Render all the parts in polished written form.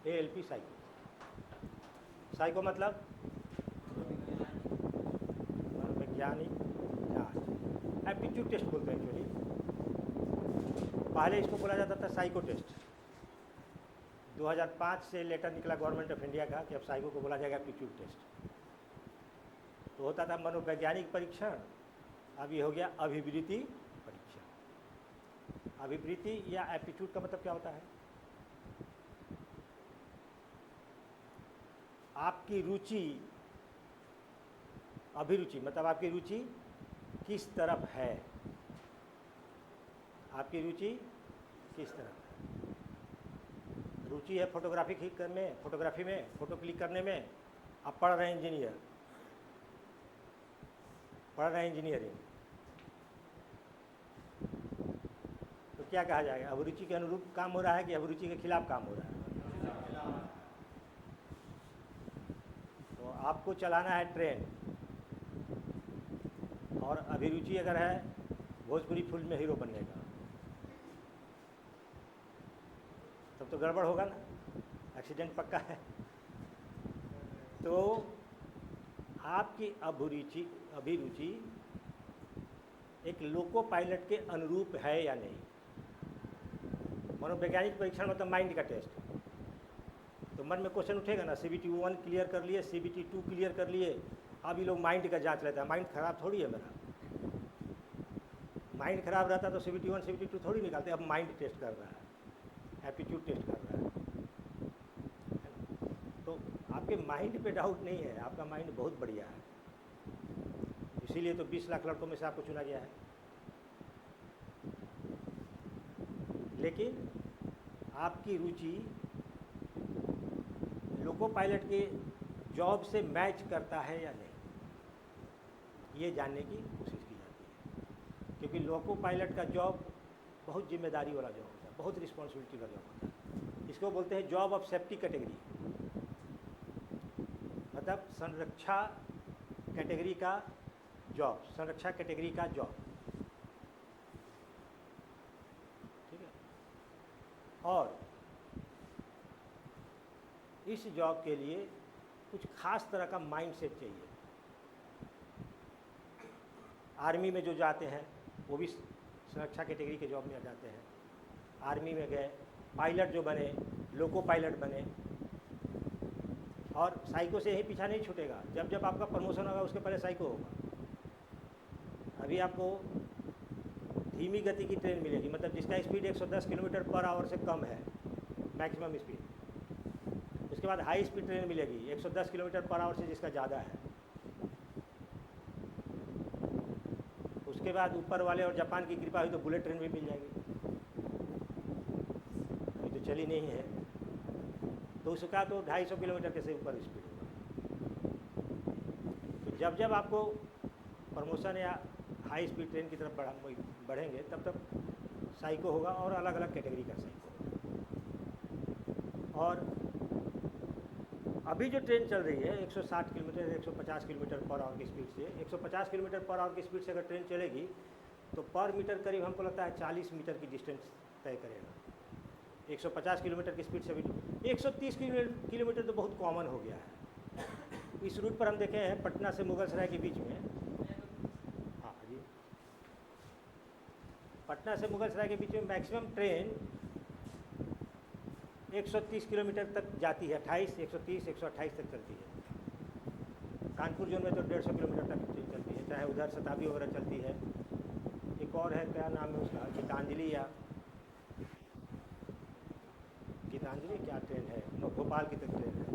ALP psycho. Psycho मतलब मनोवैज्ञानिक जांच, एप्टीट्यूड टेस्ट बोलते हैं एक्चुअली। पहले इसको बोला जाता था साइको टेस्ट। 2005 से लेटर निकला गवर्नमेंट ऑफ इंडिया का कि अब साइको को बोला जाएगा एप्टीट्यूड टेस्ट। तो होता था मनोवैज्ञानिक परीक्षण, अब ये हो गया अभिवृत्ति परीक्षण। अभिवृत्ति या एप्टीट्यूड का मतलब क्या होता है? आपकी रुचि, अभिरुचि मतलब आपकी रुचि किस तरफ है, आपकी रुचि किस तरफ है। रुचि है फोटोग्राफी में, फ़ोटो क्लिक करने में। आप पढ़ रहे हैं इंजीनियर, पढ़ रहे हैं इंजीनियरिंग, तो क्या कहा जाएगा? अभिरुचि के अनुरूप काम हो रहा है कि अभिरुचि के खिलाफ काम हो रहा है? तो आपको चलाना है ट्रेन, और अभिरुचि अगर है भोजपुरी फिल्म में हीरो बनने का, तब तो गड़बड़ होगा ना, एक्सीडेंट पक्का है। तो आपकी अभिरुचि एक लोको पायलट के अनुरूप है या नहीं। मनोवैज्ञानिक परीक्षण मतलब माइंड का टेस्ट। तो मन में क्वेश्चन उठेगा ना, CBT 1 क्लियर कर लिए, CBT 2 क्लियर कर लिए, अब ये लोग माइंड का जांच लेता है। माइंड खराब थोड़ी है मेरा, माइंड खराब रहता तो CBT 1 CBT 2 थोड़ी निकालते। अब माइंड टेस्ट कर रहा है, एप्टीट्यूड टेस्ट कर रहा है। तो आपके माइंड पे डाउट नहीं है, आपका माइंड बहुत बढ़िया है, इसीलिए तो 20 लाख लड़कों में से आपको चुना गया है। लेकिन आपकी रुचि लोको पायलट के जॉब से मैच करता है या नहीं, ये जानने की कोशिश की जाती है। क्योंकि लोको पायलट का जॉब बहुत जिम्मेदारी वाला जॉब होता है, बहुत रिस्पॉन्सिबिलिटी का जॉब होता है। इसको बोलते हैं जॉब ऑफ सेफ्टी कैटेगरी, मतलब संरक्षा कैटेगरी का जॉब, संरक्षा कैटेगरी का जॉब, ठीक है। और इस जॉब के लिए कुछ खास तरह का माइंडसेट चाहिए। आर्मी में जो जाते हैं वो भी सुरक्षा कैटेगरी के जॉब में जाते हैं। आर्मी में गए, पायलट जो बने, लोको पायलट बने, और साइको से ही पीछा नहीं छूटेगा। जब जब आपका प्रमोशन होगा उसके पहले साइको होगा। अभी आपको धीमी गति की ट्रेन मिलेगी, मतलब जिसका स्पीड 110 किलोमीटर पर आवर से कम है, मैक्सिमम स्पीड। उसके बाद हाई स्पीड ट्रेन मिलेगी 110 किलोमीटर पर आवर से जिसका ज़्यादा है। उसके बाद ऊपर वाले और जापान की कृपा हुई तो बुलेट ट्रेन भी मिल जाएगी, अभी तो चली नहीं है, तो उसका तो 250 किलोमीटर के से ऊपर स्पीड होगा। तो जब जब आपको प्रमोशन या हाई स्पीड ट्रेन की तरफ बढ़ेंगे तब तक साइको होगा, और अलग अलग कैटेगरी का साइको होगा। और अभी जो ट्रेन चल रही है 160 किलोमीटर 150 किलोमीटर पर आवर की स्पीड से, 150 किलोमीटर पर आवर की स्पीड से अगर ट्रेन चलेगी तो पर मीटर करीब हमको लगता है 40 मीटर की डिस्टेंस तय करेगा। 150 किलोमीटर की स्पीड से भी 130 किलोमीटर तो बहुत कॉमन हो गया है। इस रूट पर हम देखे हैं पटना से मुगलसराय के बीच में, हाँ जी, पटना से मुगलसराय के बीच में मैक्सिमम ट्रेन 130 किलोमीटर तक जाती है, 130 128 तक चलती है। कानपुर जोन में तो 150 किलोमीटर तक ट्रेन चलती है, चाहे उधर शताब्दी वगैरह चलती है। एक और है, क्या नाम है उसका, गीतांजलि या गीतांजलि क्या ट्रेन है, भोपाल की तक ट्रेन है,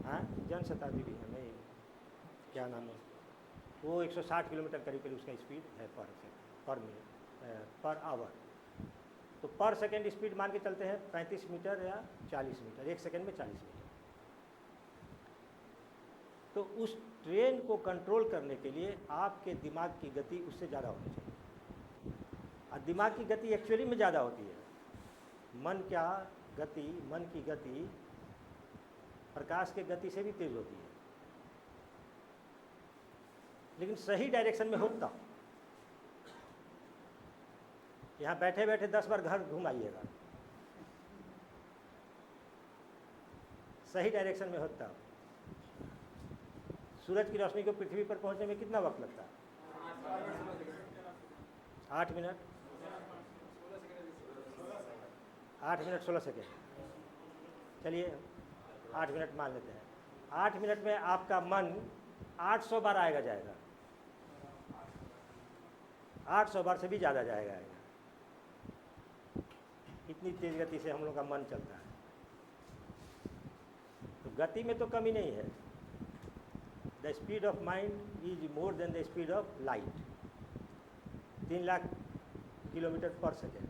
हाँ जन शताब्दी भी है, नहीं क्या नाम है वो, 160 किलोमीटर करीब करीब उसका स्पीड है पर आवर। तो पर सेकेंड स्पीड मान के चलते हैं 35 मीटर या 40 मीटर, 1 सेकेंड में 40 मीटर। तो उस ट्रेन को कंट्रोल करने के लिए आपके दिमाग की गति उससे ज़्यादा होनी चाहिए। और दिमाग की गति एक्चुअली में ज़्यादा होती है। मन की गति प्रकाश के गति से भी तेज होती है, लेकिन सही डायरेक्शन में हो तब। यहाँ बैठे बैठे 10 बार घर घुमाइएगा, सही डायरेक्शन में हो तब। सूरज की रोशनी को पृथ्वी पर पहुंचने में कितना वक्त लगता है? 8 मिनट 8 मिनट 16 सेकेंड। चलिए 8 मिनट मान लेते हैं। 8 मिनट में आपका मन 800 बार आएगा जाएगा, 800 बार से भी ज़्यादा जाएगा आएगा। इतनी तेज़ गति से हम लोग का मन चलता है। तो गति में तो कमी नहीं है। The speed of mind is more than the speed of light. 3 lakh kilometre पर सेकेंड।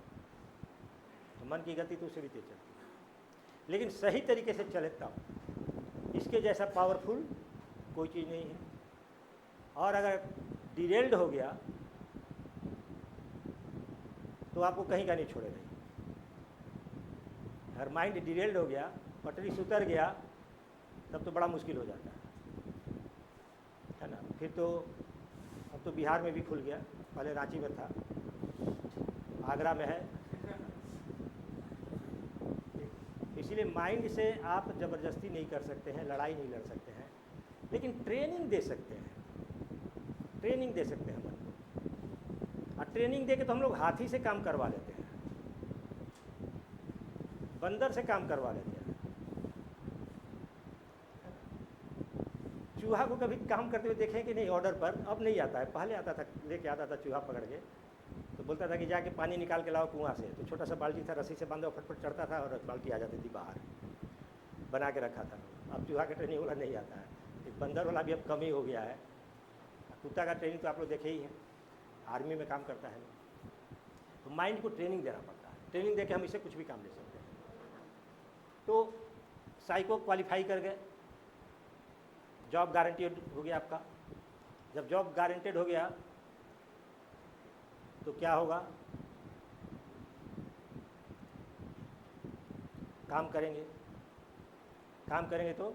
तो मन की गति तो उससे भी तेज चलती है, लेकिन सही तरीके से चले तब। इसके जैसा पावरफुल कोई चीज़ नहीं है। और अगर डिरेल्ड हो गया तो आपको कहीं का नहीं छोड़ेगा। अगर माइंड डिरेल्ड हो गया, पटरी से उतर गया, तब तो बड़ा मुश्किल हो जाता है ना। फिर तो अब तो बिहार में भी खुल गया, पहले रांची में था, आगरा में है। इसीलिए माइंड से आप ज़बरदस्ती नहीं कर सकते हैं, लड़ाई नहीं लड़ सकते हैं, लेकिन ट्रेनिंग दे सकते हैं। ट्रेनिंग दे सकते हैं मन को। और ट्रेनिंग दे के तो हम लोग हाथी से काम करवा लेते हैं, बंदर से काम करवा लेते हैं। चूहा को कभी काम करते हुए देखें कि नहीं ऑर्डर पर? अब नहीं आता है, पहले आता था, लेके आता था चूहा पकड़ के, तो बोलता था कि जाके पानी निकाल के लाओ कुआं से। तो छोटा सा बाल्टी था, रस्सी से बांधा, फटफट चढ़ता था और बाल्टी आ जाती थी बाहर, बना के रखा था। अब चूहा का ट्रेनिंग वाला नहीं आता है, एक बंदर वाला भी अब कम ही हो गया है। कुत्ता का ट्रेनिंग तो आप लोग देखे ही हैं, आर्मी में काम करता है। तो माइंड को ट्रेनिंग देना पड़ता है। ट्रेनिंग दे के हम इससे कुछ भी काम ले सकते हैं। तो साइको क्वालिफाई कर गए, जॉब गारंटेड हो गया आपका। जब जॉब गारंटेड हो गया तो क्या होगा? काम करेंगे, काम करेंगे तो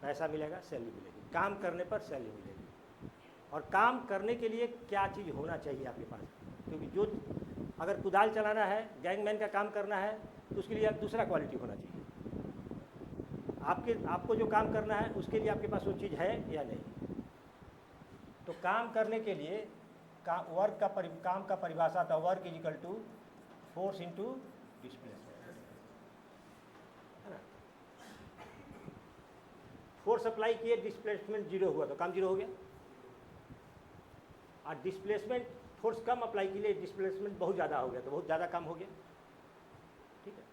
पैसा मिलेगा, सैलरी मिलेगी। काम करने पर सैलरी मिलेगी। और काम करने के लिए क्या चीज़ होना चाहिए आपके पास? क्योंकि जो अगर कुदाल चलाना है, गैंगमैन का काम करना है, तो उसके लिए दूसरा क्वालिटी होना चाहिए। आपको जो काम करना है उसके लिए आपके पास वो चीज़ है या नहीं? तो काम करने के लिए काम का परिभाषा था, work is equal to force into displacement, है ना। फोर्स अप्लाई किए, डिस्प्लेसमेंट 0 हुआ तो काम 0 हो गया। और डिस्प्लेसमेंट फोर्स कम अप्लाई के लिए डिस्प्लेसमेंट बहुत ज़्यादा हो गया तो बहुत ज़्यादा काम हो गया। ठीक है।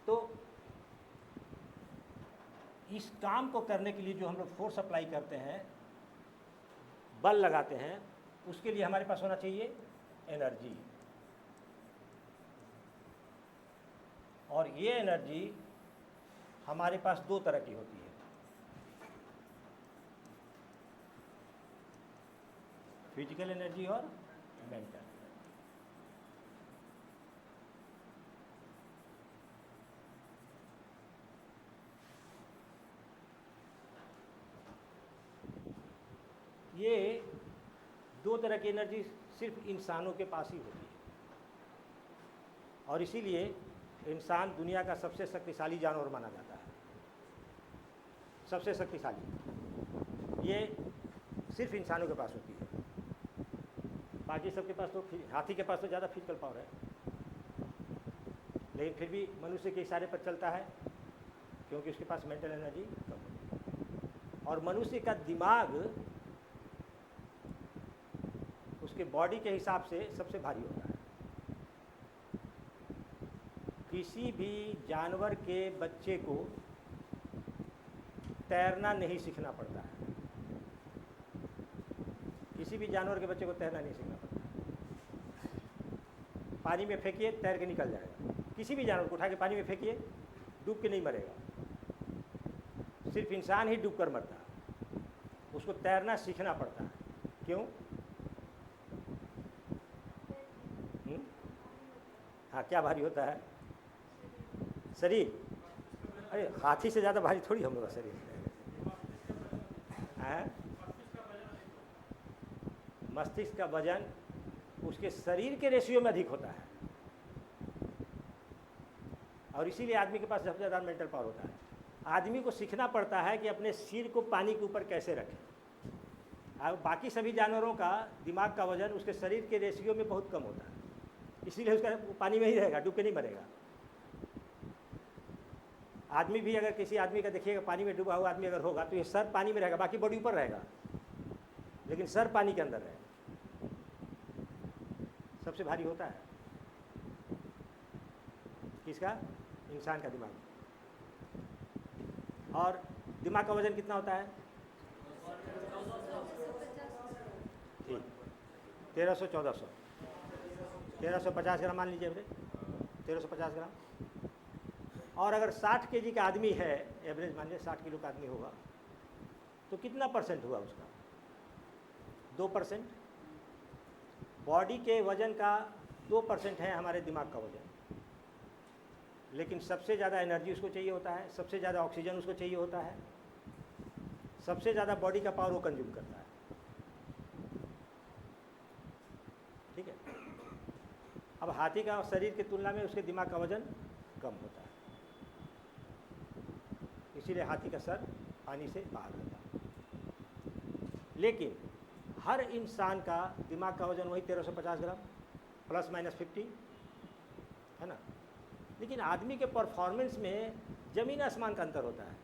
तो इस काम को करने के लिए जो हम लोग फोर्स अप्लाई करते हैं, बल लगाते हैं, उसके लिए हमारे पास होना चाहिए एनर्जी। और ये एनर्जी हमारे पास 2 तरह की होती है। फिजिकल एनर्जी और मेंटल। ये 2 तरह की एनर्जी सिर्फ इंसानों के पास ही होती है। और इसीलिए इंसान दुनिया का सबसे शक्तिशाली जानवर माना जाता है। सबसे शक्तिशाली ये सिर्फ इंसानों के पास होती है। बाकी सबके पास तो, हाथी के पास तो ज़्यादा फिजिकल पावर है, लेकिन फिर भी मनुष्य के इशारे पर चलता है, क्योंकि उसके पास मेंटल एनर्जी कम होती है। और मनुष्य का दिमाग उसके बॉडी के हिसाब से सबसे भारी होता है। किसी भी जानवर के बच्चे को तैरना नहीं सीखना पड़ता है। किसी भी जानवर के बच्चे को तैरना नहीं सीखना पड़ता है। पानी में फेंकिए, तैर के निकल जाएगा। किसी भी जानवर को उठा के पानी में फेंकिए, डूब के नहीं मरेगा। सिर्फ इंसान ही डूब कर मरता है। उसको तैरना सीखना पड़ता है। क्यों? हाँ, क्या भारी होता है? शरीर। अरे हाथी से ज़्यादा भारी थोड़ी हम लोग का शरीर है। मस्तिष्क का वजन उसके शरीर के रेशियो में अधिक होता है। और इसीलिए आदमी के पास सबसे ज़्यादा मेंटल पावर होता है। आदमी को सीखना पड़ता है कि अपने सिर को पानी के ऊपर कैसे रखें। और बाकी सभी जानवरों का दिमाग का वजन उसके शरीर के रेशियो में बहुत कम होता है, इसीलिए उसका पानी में ही रहेगा, डूब के नहीं मरेगा। आदमी भी अगर किसी आदमी का देखिएगा पानी में डूबा हुआ आदमी अगर होगा तो ये सर पानी में रहेगा, बाकी बॉडी ऊपर रहेगा, लेकिन सर पानी के अंदर रहेगा। सबसे भारी होता है किसका? इंसान का दिमाग। और दिमाग का वजन कितना होता है? ठीक, 1300-1400, 1350 ग्राम मान लीजिए एवरेज, 1350 ग्राम। और अगर 60 केजी का आदमी है, एवरेज मान लीजिए 60 किलो का आदमी होगा, तो कितना परसेंट हुआ उसका? 2%। बॉडी के वजन का 2% है हमारे दिमाग का वजन, लेकिन सबसे ज़्यादा एनर्जी उसको चाहिए होता है, सबसे ज़्यादा ऑक्सीजन उसको चाहिए होता है, सबसे ज़्यादा बॉडी का पावर वो कंज्यूम करता है। ठीक है। अब हाथी का शरीर की तुलना में उसके दिमाग का वजन कम होता है, इसीलिए हाथी का सर पानी से बाहर रहता है। लेकिन हर इंसान का दिमाग का वजन वही 1350 ग्राम ±50, है ना। लेकिन आदमी के परफॉर्मेंस में ज़मीन आसमान का अंतर होता है।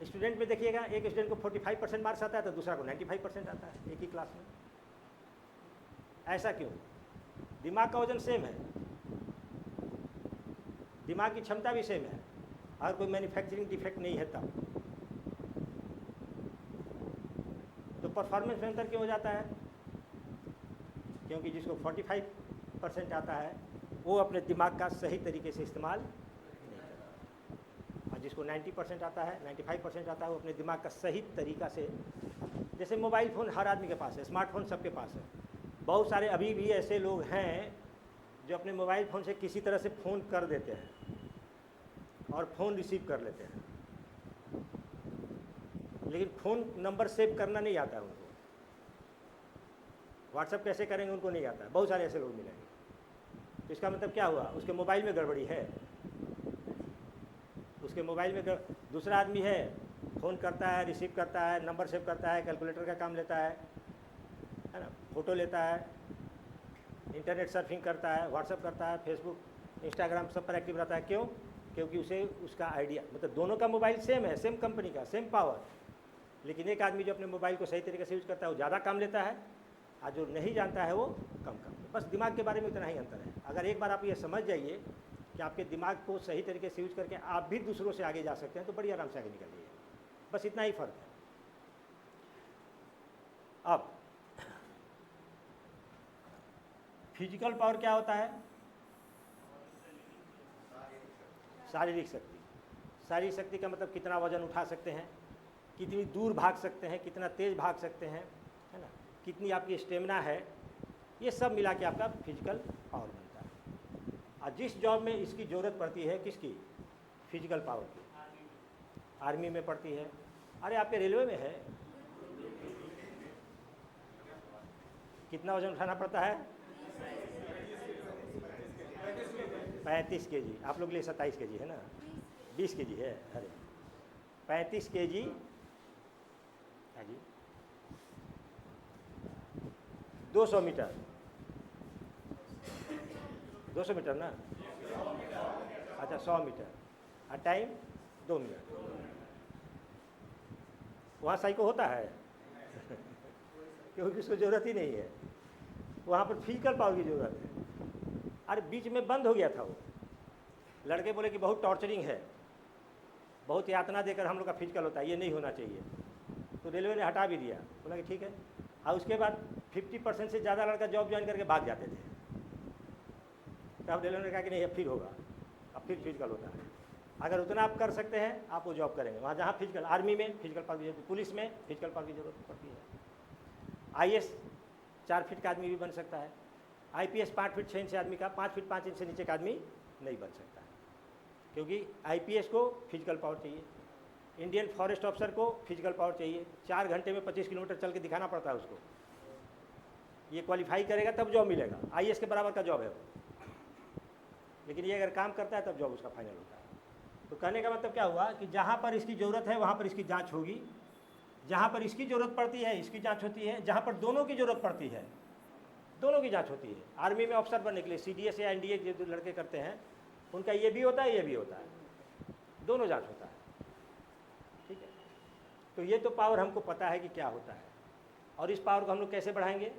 स्टूडेंट में देखिएगा, एक स्टूडेंट को 45% मार्क्स आता है तो दूसरा को 95% आता है एक ही क्लास में। ऐसा क्यों? दिमाग का वजन सेम है, दिमाग की क्षमता भी सेम है, और कोई मैन्युफैक्चरिंग डिफेक्ट नहीं है तब तो परफॉर्मेंस में अंतर क्यों हो जाता है? क्योंकि जिसको 45% आता है वो अपने दिमाग का सही तरीके से इस्तेमाल नहीं करता, और जिसको 90% आता है, 95% आता है, वो अपने दिमाग का सही तरीका से, जैसे मोबाइल फ़ोन हर आदमी के पास है, स्मार्टफोन सबके पास है। बहुत सारे अभी भी ऐसे लोग हैं जो अपने मोबाइल फ़ोन से किसी तरह से फ़ोन कर देते हैं और फ़ोन रिसीव कर लेते हैं, लेकिन फ़ोन नंबर सेव करना नहीं आता है उनको, व्हाट्सएप कैसे करेंगे उनको नहीं आता है। बहुत सारे ऐसे लोग मिलेंगे। तो इसका मतलब क्या हुआ? उसके मोबाइल में गड़बड़ी है, उसके मोबाइल में दूसरा आदमी है, फ़ोन करता है, रिसीव करता है, नंबर सेव करता है, कैलकुलेटर का काम लेता है ना, फ़ोटो लेता है, इंटरनेट सर्फिंग करता है, व्हाट्सएप करता है, फेसबुक, इंस्टाग्राम सब पर एक्टिव रहता है। क्यों? क्योंकि उसे उसका आइडिया, मतलब दोनों का मोबाइल सेम है, सेम कंपनी का, सेम पावर, लेकिन एक आदमी जो अपने मोबाइल को सही तरीके से यूज करता है वो ज़्यादा काम लेता है, और जो नहीं जानता है वो कम काम। बस दिमाग के बारे में इतना ही अंतर है। अगर एक बार आप ये समझ जाइए कि आपके दिमाग को सही तरीके से यूज करके आप भी दूसरों से आगे जा सकते हैं, तो बड़ी आराम से आगे निकल जाइए। बस इतना ही फ़र्क है। अब फिजिकल पावर क्या होता है? शारीरिक शक्ति। शारीरिक शक्ति का मतलब कितना वजन उठा सकते हैं, कितनी दूर भाग सकते हैं, कितना तेज़ भाग सकते हैं, है ना, कितनी आपकी स्टेमिना है, ये सब मिला के आपका फिजिकल पावर बनता है। और जिस जॉब में इसकी ज़रूरत पड़ती है, किसकी? फिजिकल पावर की। आर्मी में पड़ती है, अरे आपके रेलवे में है, कितना वजन उठाना पड़ता है? 35 केजी। आप लोग के लिए 27 केजी है ना, 20 केजी है। अरे 35 केजी है जी। 200 मीटर, 200 मीटर ना, अच्छा 100 मीटर, और टाइम 2 मिनट। वहाँ साइको होता है क्योंकि उसको ज़रूरत ही नहीं है, वहाँ पर फिजिकल पावर की ज़रूरत है। अरे बीच में बंद हो गया था वो, लड़के बोले कि बहुत टॉर्चरिंग है, बहुत यातना देकर हम लोग का फिजिकल होता है, ये नहीं होना चाहिए, तो रेलवे ने हटा भी दिया। बोला कि ठीक है। और उसके बाद 50% से ज़्यादा लड़का जॉब ज्वाइन करके भाग जाते थे, तब रेलवे ने कहा कि नहीं अब फिर होगा, अब फिर फिजिकल होता है। अगर उतना आप कर सकते हैं आप वो जॉब करेंगे, वहाँ जहाँ फिजिकल, आर्मी में फिजिकल पावर की जरूरत, पुलिस में फिजिकल पावर की जरूरत पड़ती है। IAS 4 फीट का आदमी भी बन सकता है, IPS 5 फीट 6 इंच से आदमी का, 5 फीट 5 इंच से नीचे का आदमी नहीं बन सकता है, क्योंकि IPS को फिजिकल पावर चाहिए, इंडियन फॉरेस्ट ऑफिसर को फिजिकल पावर चाहिए, 4 घंटे में 25 किलोमीटर चल के दिखाना पड़ता है उसको, ये क्वालिफाई करेगा तब जॉब मिलेगा, IAS के बराबर का जॉब है वो। लेकिन ये अगर काम करता है तब जॉब उसका फाइनल होता है। तो कहने का मतलब क्या हुआ कि जहाँ पर इसकी ज़रूरत है वहाँ पर इसकी जाँच होगी, जहाँ पर इसकी ज़रूरत पड़ती है इसकी जाँच होती है, जहाँ पर दोनों की ज़रूरत पड़ती है दोनों की जाँच होती है। आर्मी में ऑफिसर बनने के लिए CDS या NDA जो लड़के करते हैं उनका ये भी होता है ये भी होता है, दोनों जाँच होता है। ठीक है, तो ये तो पावर हमको पता है कि क्या होता है, और इस पावर को हम लोग कैसे बढ़ाएंगे?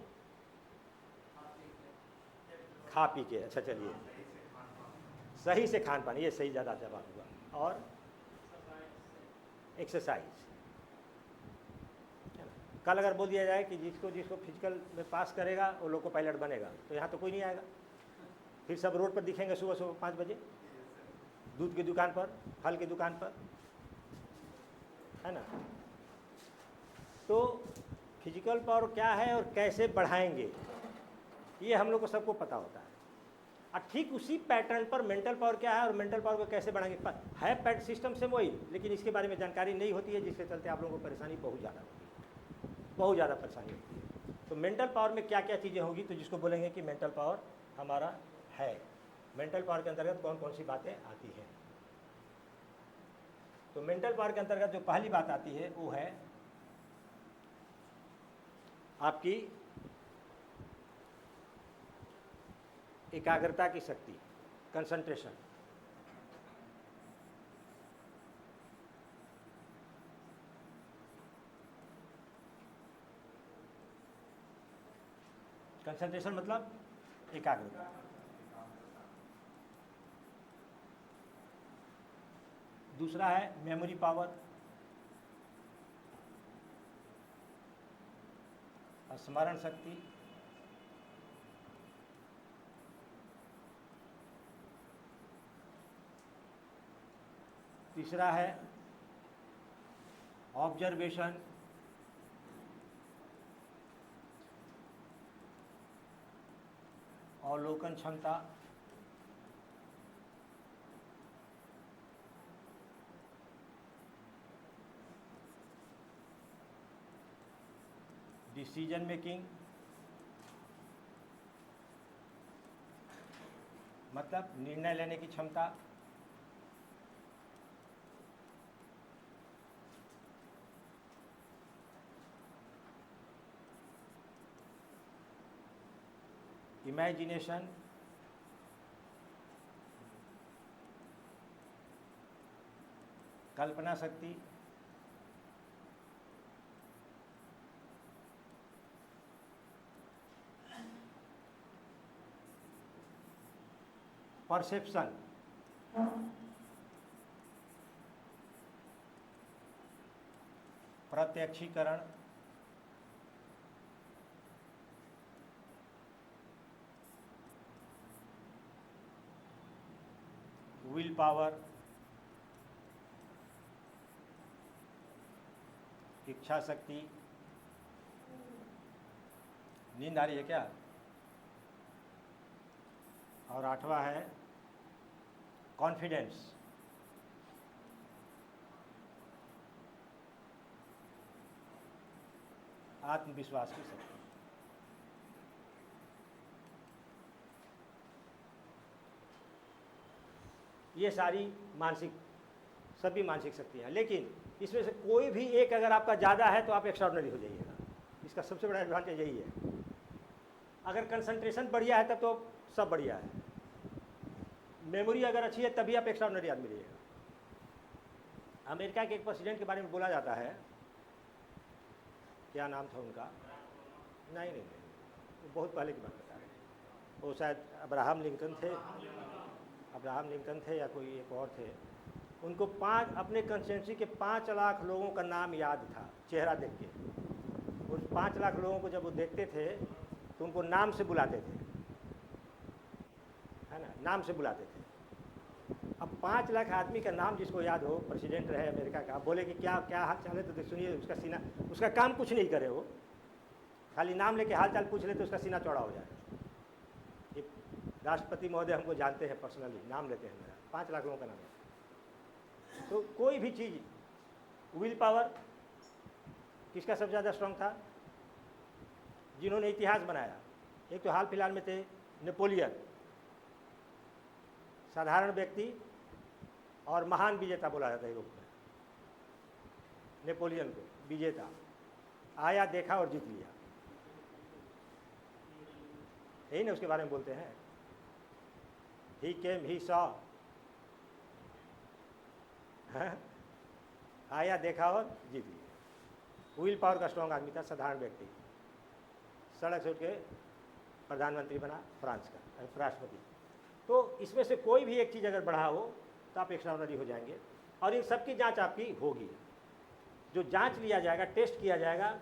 खा पी के। अच्छा चलिए, सही से खान पान, ये सही ज़्यादा जवाब हुआ। और एक्सरसाइज। कल अगर बोल दिया जाए कि जिसको जिसको फिजिकल में पास करेगा वो लोको पायलट बनेगा, तो यहाँ तो कोई नहीं आएगा, फिर सब रोड पर दिखेंगे सुबह सुबह 5 बजे, दूध की दुकान पर, फल की दुकान पर, है ना। तो फिजिकल पावर क्या है और कैसे बढ़ाएंगे ये हम लोग को सबको पता होता है। और ठीक उसी पैटर्न पर मेंटल पावर क्या है और मेंटल पावर को कैसे बढ़ाएंगे है पैट सिस्टम से वही, लेकिन इसके बारे में जानकारी नहीं होती है, जिसके चलते आप लोगों को परेशानी बहुत ज़्यादा होती है, बहुत ज़्यादा परेशानी होती है। तो मेंटल पावर में क्या क्या चीज़ें होगी, तो जिसको बोलेंगे कि मेंटल पावर हमारा है। मेंटल पावर के अंतर्गत कौन कौन सी बातें आती हैं? तो मेंटल पावर के अंतर्गत जो पहली बात आती है वो है आपकी एकाग्रता की शक्ति, कंसंट्रेशन। कंसंट्रेशन मतलब एकाग्रता। दूसरा है मेमोरी पावर, स्मरण शक्ति। तीसरा है ऑब्जर्वेशन, अवलोकन क्षमता। डिसीजन मेकिंग मतलब निर्णय लेने की क्षमता। इमेजिनेशन, कल्पना शक्ति। परसेप्शन, प्रत्यक्षीकरण। विल पावर, इच्छा शक्ति। नींद आ रही है क्या? और आठवां है कॉन्फिडेंस, आत्मविश्वास की शक्ति। ये सारी मानसिक, सभी मानसिक शक्तियाँ, लेकिन इसमें से कोई भी एक अगर आपका ज़्यादा है तो आप एक्स्ट्राऑर्डिनरी हो जाइएगा। इसका सबसे बड़ा एडवांटेज यही है। अगर कंसंट्रेशन बढ़िया है तब तो सब बढ़िया है, मेमोरी अगर अच्छी है तभी आप एक्स्ट्राऑर्डिनरी आदमी रहिएगा। अमेरिका के एक प्रेसिडेंट के बारे में बोला जाता है, क्या नाम था उनका? नहीं, वो बहुत पहले की बात बता रहे हैं। वो शायद अब्राहम लिंकन थे या कोई एक और थे। उनको अपने कंस्टिट्यूंसी के 5 लाख लोगों का नाम याद था चेहरा देख के। उस 5 लाख लोगों को जब वो देखते थे तो उनको नाम से बुलाते थे, है ना, नाम से बुलाते थे। अब 5 लाख आदमी का नाम जिसको याद हो, प्रेसिडेंट रहे अमेरिका का, बोले कि क्या क्या हाल चाल है, तो सुनिए उसका सीना, उसका काम कुछ नहीं करे, वो खाली नाम लेके हाल चाल पूछ ले तो उसका सीना चौड़ा हो जाए। एक राष्ट्रपति महोदय हमको जानते हैं पर्सनली, नाम लेते हैं मेरा, 5 लाख लोगों का नाम है। तो कोई भी चीज़, विल पावर किसका सबसे ज़्यादा स्ट्रांग था? जिन्होंने इतिहास बनाया। एक तो हाल फिलहाल में थे नेपोलियन, साधारण व्यक्ति और महान विजेता बोला जाता है यूरोप में। नेपोलियन को विजेता, आया देखा और जीत लिया, यही ना उसके बारे में बोलते हैं। ही केम ही सॉ, आया देखा और जीत लिया। व्हील पावर का स्ट्रॉन्ग आदमी था, साधारण व्यक्ति, सड़क से उठ के प्रधानमंत्री बना फ्रांस का राष्ट्रपति। तो इसमें से कोई भी एक चीज़ अगर बढ़ा हो तो आप एक्स्ट्राऑर्डिनरी हो जाएंगे, और इन सब की जांच आपकी होगी। जो जांच लिया जाएगा, टेस्ट किया जाएगा,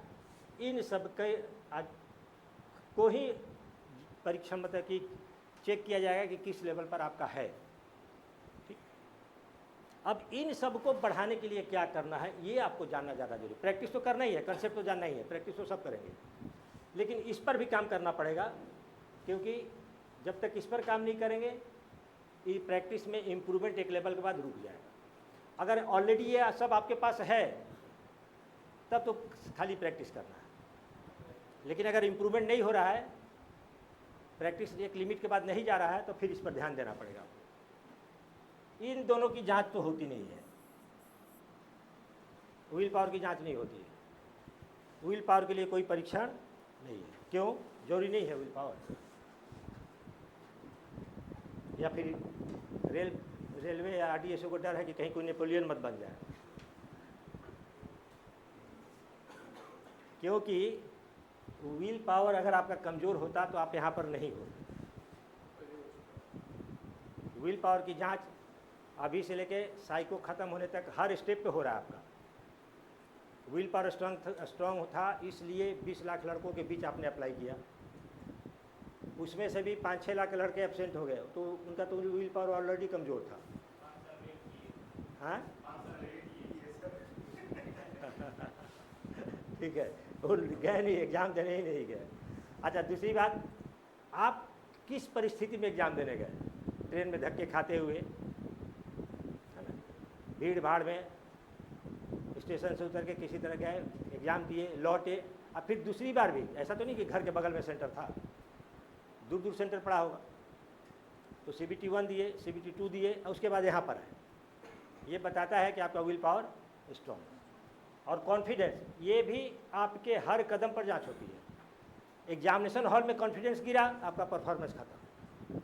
इन सब के को ही परीक्षण मतलब कि चेक किया जाएगा कि किस लेवल पर आपका है। ठीक, अब इन सब को बढ़ाने के लिए क्या करना है ये आपको जानना ज़्यादा जरूरी। प्रैक्टिस तो करना ही है, कंसेप्ट तो जानना ही है, प्रैक्टिस तो सब करेंगे, लेकिन इस पर भी काम करना पड़ेगा, क्योंकि जब तक इस पर काम नहीं करेंगे ये प्रैक्टिस में इम्प्रूवमेंट एक लेवल के बाद रुक जाएगा। अगर ऑलरेडी ये सब आपके पास है तब तो खाली प्रैक्टिस करना है, लेकिन अगर इम्प्रूवमेंट नहीं हो रहा है, प्रैक्टिस एक लिमिट के बाद नहीं जा रहा है, तो फिर इस पर ध्यान देना पड़ेगा। इन दोनों की जांच तो होती नहीं है, व्हील पावर की जांच नहीं होती है। व्हील पावर के लिए कोई परीक्षण नहीं है। क्यों? जरूरी नहीं है व्हील पावर। या फिर रेलवे या आरडीएसओ को डर है कि कहीं कोई नेपोलियन मत बन जाए, क्योंकि व्हील पावर अगर आपका कमज़ोर होता तो आप यहाँ पर नहीं हो। व्हील पावर की जांच अभी से लेके साइको ख़त्म होने तक हर स्टेप पे हो रहा है आपका। व्हील पावर स्ट्रॉन्ग था, इसलिए 20 लाख लड़कों के बीच आपने अप्लाई किया, उसमें से भी 5-6 लाख लड़के एब्सेंट हो गए, तो उनका तो व्हील पावर ऑलरेडी कमज़ोर था। हाँ ठीक है, वो गए नहीं, एग्ज़ाम देने ही नहीं गए। अच्छा, दूसरी बात, आप किस परिस्थिति में एग्ज़ाम देने गए? ट्रेन में धक्के खाते हुए, है ना, भीड़ भाड़ में, स्टेशन से उतर के किसी तरह गए, एग्ज़ाम दिए, लौटे, और फिर दूसरी बार भी ऐसा तो नहीं कि घर के बगल में सेंटर था, दूर दूर सेंटर पड़ा होगा, तो CBT 1 दिए, CBT 2 दिए, और उसके बाद यहाँ पर आए। ये बताता है कि आपका व्हील पावर स्ट्रॉन्ग है। और कॉन्फिडेंस, ये भी आपके हर कदम पर जांच होती है। एग्जामिनेशन हॉल में कॉन्फिडेंस गिरा, आपका परफॉर्मेंस खत्म।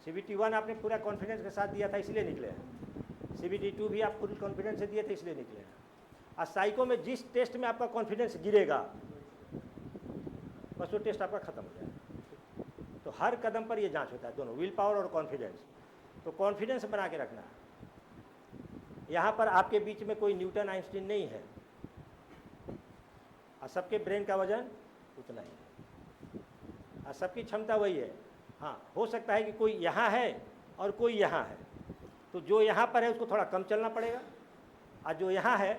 CBT 1 आपने पूरा कॉन्फिडेंस के साथ दिया था, इसलिए निकले हैं। CBT 2 भी आप पूरी कॉन्फिडेंस से दिए थे, इसलिए निकले हैं। और साइको में जिस टेस्ट में आपका कॉन्फिडेंस गिरेगा, बस वो टेस्ट आपका खत्म हो जाएगा। तो हर कदम पर ये जांच होता है, दोनों व्हील पावर और कॉन्फिडेंस। तो कॉन्फिडेंस बना के रखना है। यहाँ पर आपके बीच में कोई न्यूटन आइंस्टीन नहीं है, और सबके ब्रेन का वजन उतना ही है, और सबकी क्षमता वही है। हाँ, हो सकता है कि कोई यहाँ है और कोई यहाँ है, तो जो यहाँ पर है उसको थोड़ा कम चलना पड़ेगा, और जो यहाँ है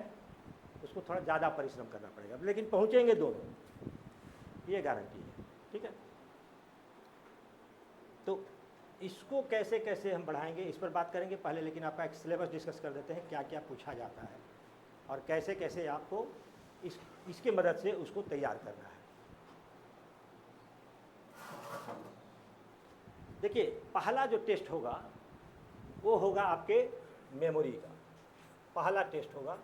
उसको थोड़ा ज़्यादा परिश्रम करना पड़ेगा, लेकिन पहुँचेंगे दोनों, ये गारंटी है। ठीक है, तो इसको कैसे कैसे हम बढ़ाएंगे इस पर बात करेंगे पहले, लेकिन आपका एक सिलेबस डिस्कस कर देते हैं, क्या क्या पूछा जाता है और कैसे कैसे आपको इसके मदद से उसको तैयार करना है। देखिए, पहला जो टेस्ट होगा वो होगा आपके मेमोरी का। पहला टेस्ट होगा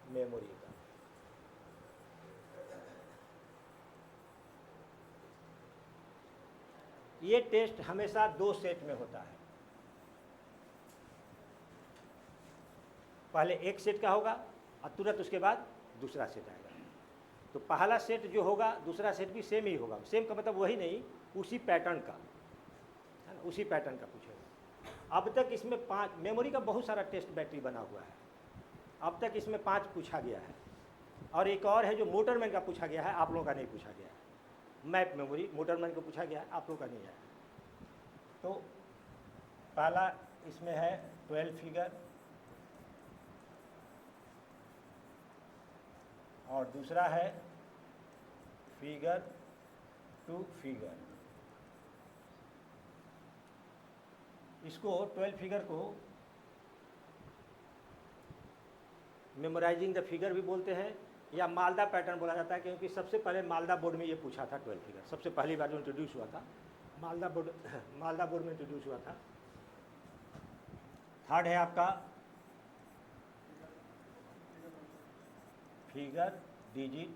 मेमोरी का। ये टेस्ट हमेशा 2 सेट में होता है। पहले एक सेट का होगा और तुरंत उसके बाद दूसरा सेट आएगा। तो पहला सेट जो होगा, दूसरा सेट भी सेम ही होगा। सेम का मतलब वही नहीं, उसी पैटर्न का, है ना, उसी पैटर्न का पूछेगा। अब तक इसमें 5 मेमोरी का बहुत सारा टेस्ट बैटरी बना हुआ है। अब तक इसमें 5 पूछा गया है, और एक और है जो मोटरमैन का पूछा गया है, आप लोगों का नहीं पूछा गया है। मैप मेमोरी मोटरमैन को पूछा गया है, आप लोगों का नहीं है। तो पहला इसमें है 12 फिगर, और दूसरा है फिगर टू फिगर। इसको 12 फिगर को मेमोराइजिंग द फिगर भी बोलते हैं, या मालदा पैटर्न बोला जाता है, क्योंकि सबसे पहले मालदा बोर्ड में ये पूछा था 12 फिगर। सबसे पहली बार जो इंट्रोड्यूस हुआ था मालदा बोर्ड में इंट्रोड्यूस हुआ था। थर्ड है आपका फिगर डिजिट,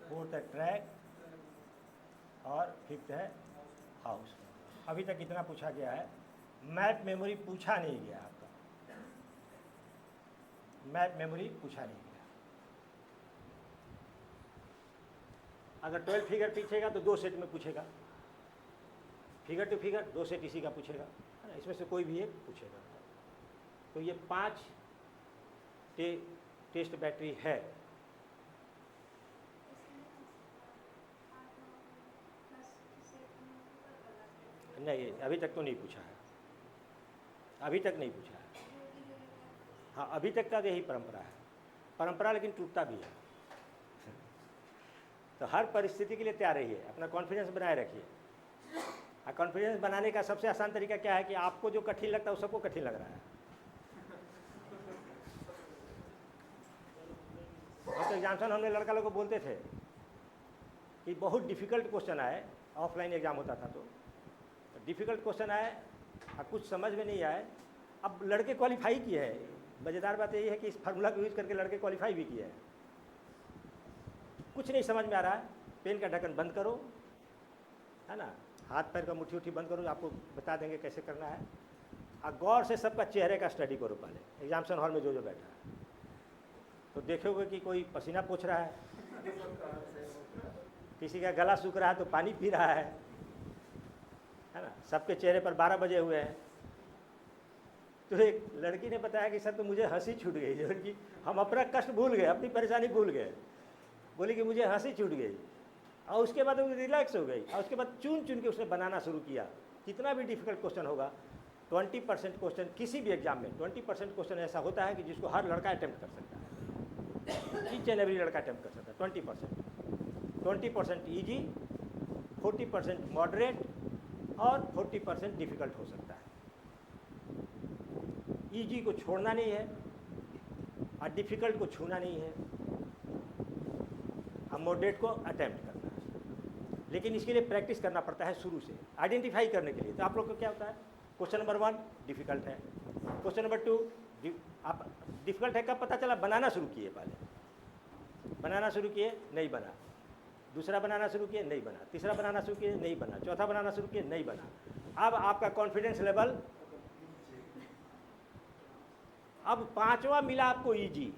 फोर्थ है ट्रैक और फिफ्थ है हाउस। अभी तक इतना पूछा गया है। मैप मेमोरी पूछा नहीं गया आपका, मैप मेमोरी पूछा नहीं गया। अगर 12 फिगर पूछेगा तो 2 सेट में पूछेगा, फिगर टू फिगर 2 सेट इसी का पूछेगा, है ना, इसमें से कोई भी एक पूछेगा। तो ये 5 टेस्ट बैटरी है। नहीं, अभी तक तो नहीं पूछा है, अभी तक नहीं पूछा है। हाँ, अभी तक का यही परंपरा है, परंपरा लेकिन टूटता भी है। तो हर परिस्थिति के लिए तैयार रहिए, अपना कॉन्फिडेंस बनाए रखिए। और कॉन्फिडेंस बनाने का सबसे आसान तरीका क्या है कि आपको जो कठिन लगता है वो सबको कठिन लग रहा है। और तो एग्जाम्सन हमने लड़का लोग को बोलते थे कि बहुत डिफ़िकल्ट क्वेश्चन आए, ऑफलाइन एग्जाम होता था तो डिफ़िकल्ट क्वेश्चन आए और कुछ समझ में नहीं आए, अब लड़के क्वालिफाई किए हैं। मज़ेदार बात यही है कि इस फार्मूला को यूज़ करके लड़के क्वालिफाई भी किए हैं। कुछ नहीं समझ में आ रहा है, पेन का ढक्कन बंद करो, है ना, हाथ पैर का मुट्ठी उठी बंद करो, आपको बता देंगे कैसे करना है। और गौर से सबका चेहरे का स्टडी करो पहले, एग्जामिनेशन हॉल में जो जो बैठा है, तो देखोगे कि कोई पसीना पोंछ रहा है, किसी का गला सूख रहा है तो पानी पी रहा है ना, सबके चेहरे पर 12 बजे हुए हैं। तो एक लड़की ने बताया कि सर तो मुझे हंसी छूट गई, जो कि हम अपना कष्ट भूल गए, अपनी परेशानी भूल गए। बोली कि मुझे हंसी छूट गई, और उसके बाद वो रिलैक्स हो गई, और उसके बाद चुन चुन के उसने बनाना शुरू किया। कितना भी डिफिकल्ट क्वेश्चन होगा, 20% क्वेश्चन किसी भी एग्जाम में 20% क्वेश्चन ऐसा होता है कि जिसको हर लड़का अटैम्प्ट कर सकता है, ईच एंड एवरी लड़का अटैम्प्ट कर सकता है। 20% ईजी, 40% मॉडरेट और 40% डिफ़िकल्ट हो सकता है। ईजी को छोड़ना नहीं है और डिफ़िकल्ट को छूना नहीं है, और मॉडरेट को अटैम्प्ट करना है। लेकिन इसके लिए प्रैक्टिस करना पड़ता है शुरू से, आइडेंटिफाई करने के लिए। तो आप लोग को क्या होता है, क्वेश्चन नंबर 1 डिफ़िकल्ट है, क्वेश्चन नंबर 2 आप डिफ़िकल्ट है कब पता चला, बनाना शुरू किए, पहले बनाना शुरू किए नहीं बना, दूसरा बनाना शुरू किए नहीं बना, तीसरा बनाना शुरू किए नहीं बना, चौथा बनाना शुरू किए नहीं बना। अब आपका कॉन्फिडेंस लेवल, अब 5वां मिला आपको इजी,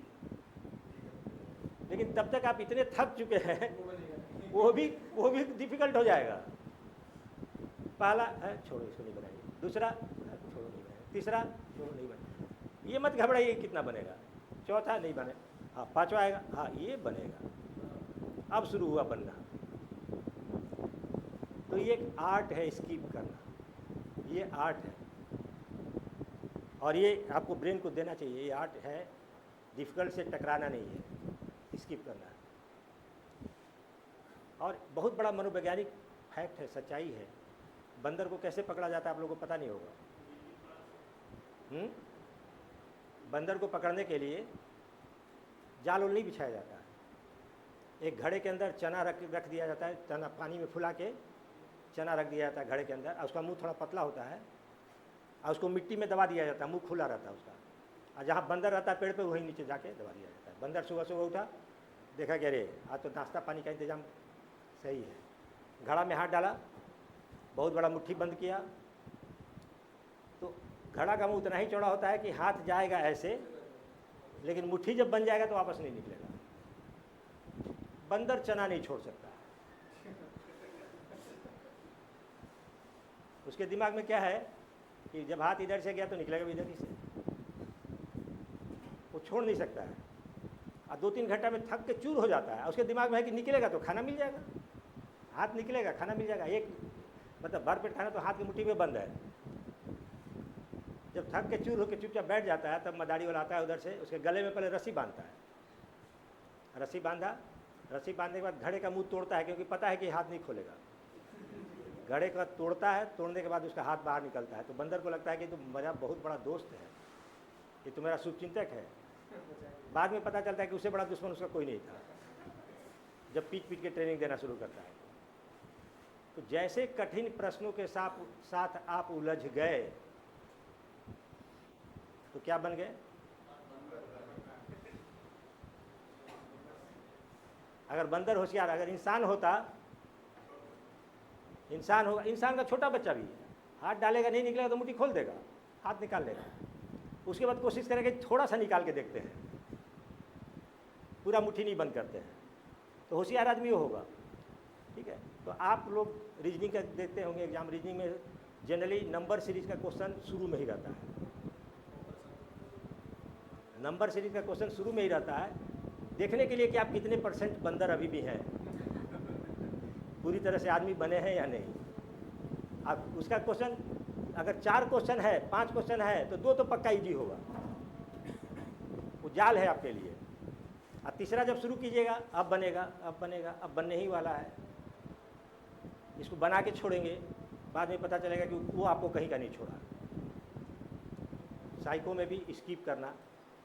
लेकिन तब तक आप इतने थक चुके हैं, वो भी डिफिकल्ट हो जाएगा। पहला है छोड़ो इसको नहीं बनाइए, दूसरा छोड़ो नहीं बनाइए, तीसरा छोड़ो नहीं बनाइए, ये मत घबराइए कितना बनेगा, चौथा नहीं बने, हाँ 5वां आएगा, हाँ ये बनेगा, अब शुरू हुआ बनना। तो ये एक आर्ट है स्किप करना, ये आर्ट है, और ये आपको ब्रेन को देना चाहिए, ये आर्ट है, डिफ़िकल्ट से टकराना नहीं है, स्किप करना है। और बहुत बड़ा मनोवैज्ञानिक फैक्ट है, सच्चाई है। बंदर को कैसे पकड़ा जाता है आप लोगों को पता नहीं होगा। बंदर को पकड़ने के लिए जाल नहीं बिछाया जाता है, एक घड़े के अंदर चना रख दिया जाता है, चना पानी में फुला के चना रख दिया जाता है घड़े के अंदर, और उसका मुंह थोड़ा पतला होता है, और उसको मिट्टी में दबा दिया जाता है, मुंह खुला रहता है उसका, और जहाँ बंदर रहता है पेड़ पे वहीं नीचे जाके दबा दिया जाता है। बंदर सुबह सुबह उठा, देखा कि अरे आज तो नाश्ता पानी का इंतजाम सही है, घड़ा में हाथ डाला, बहुत बड़ा मुट्ठी बंद किया, तो घड़ा का मुंह उतना ही चौड़ा होता है कि हाथ जाएगा ऐसे, लेकिन मुट्ठी जब बन जाएगा तो वापस नहीं निकलेगा। बंदर चना नहीं छोड़ सकता। उसके दिमाग में क्या है कि जब हाथ इधर से गया तो निकलेगा भी इधर ही से, वो छोड़ नहीं सकता है, और 2-3 घंटा में थक के चूर हो जाता है। उसके दिमाग में है कि निकलेगा तो खाना मिल जाएगा, हाथ निकलेगा खाना मिल जाएगा, एक मतलब भर पेट खाना तो हाथ की मुट्ठी में बंद है। जब थक के चूर होकर चुपचाप बैठ जाता है, तब मदारी वाला आता है उधर से, उसके गले में पहले रस्सी बांधता है, रस्सी बांधने के बाद घड़े का मुंह तोड़ता है, क्योंकि पता है कि हाथ नहीं खोलेगा। घड़े का तोड़ता है, तोड़ने के बाद उसका हाथ बाहर निकलता है, तो बंदर को लगता है कि तो मेरा बहुत बड़ा दोस्त है, ये तो मेरा शुभचिंतक है। बाद में पता चलता है कि उससे बड़ा दुश्मन उसका कोई नहीं था, जब पीट पीट के ट्रेनिंग देना शुरू करता है। तो जैसे कठिन प्रश्नों के साथ आप उलझ गए तो क्या बन गए? अगर बंदर होशियार, अगर इंसान होता, इंसान होगा, इंसान का छोटा बच्चा भी है, हाथ डालेगा नहीं निकलेगा तो मुट्ठी खोल देगा, हाथ निकाल लेगा, उसके बाद कोशिश करेंगे थोड़ा सा निकाल के देखते हैं, पूरा मुट्ठी नहीं बंद करते हैं, तो होशियार आदमी वो होगा। ठीक है, तो आप लोग रीजनिंग का देखते होंगे एग्जाम, रीजनिंग में जनरली नंबर सीरीज का क्वेश्चन शुरू में ही रहता है, नंबर सीरीज का क्वेश्चन शुरू में ही रहता है, देखने के लिए कि आप कितने % बंदर अभी भी हैं, पूरी तरह से आदमी बने हैं या नहीं। अब उसका क्वेश्चन अगर 4 क्वेश्चन है, 5 क्वेश्चन है, तो 2 तो पक्का इजी होगा, वो जाल है आपके लिए। अब तीसरा जब शुरू कीजिएगा, अब बनेगा, अब बनेगा, अब बनने ही वाला है, इसको बना के छोड़ेंगे, बाद में पता चलेगा कि वो आपको कहीं का नहीं छोड़ा। साइको में भी स्किप करना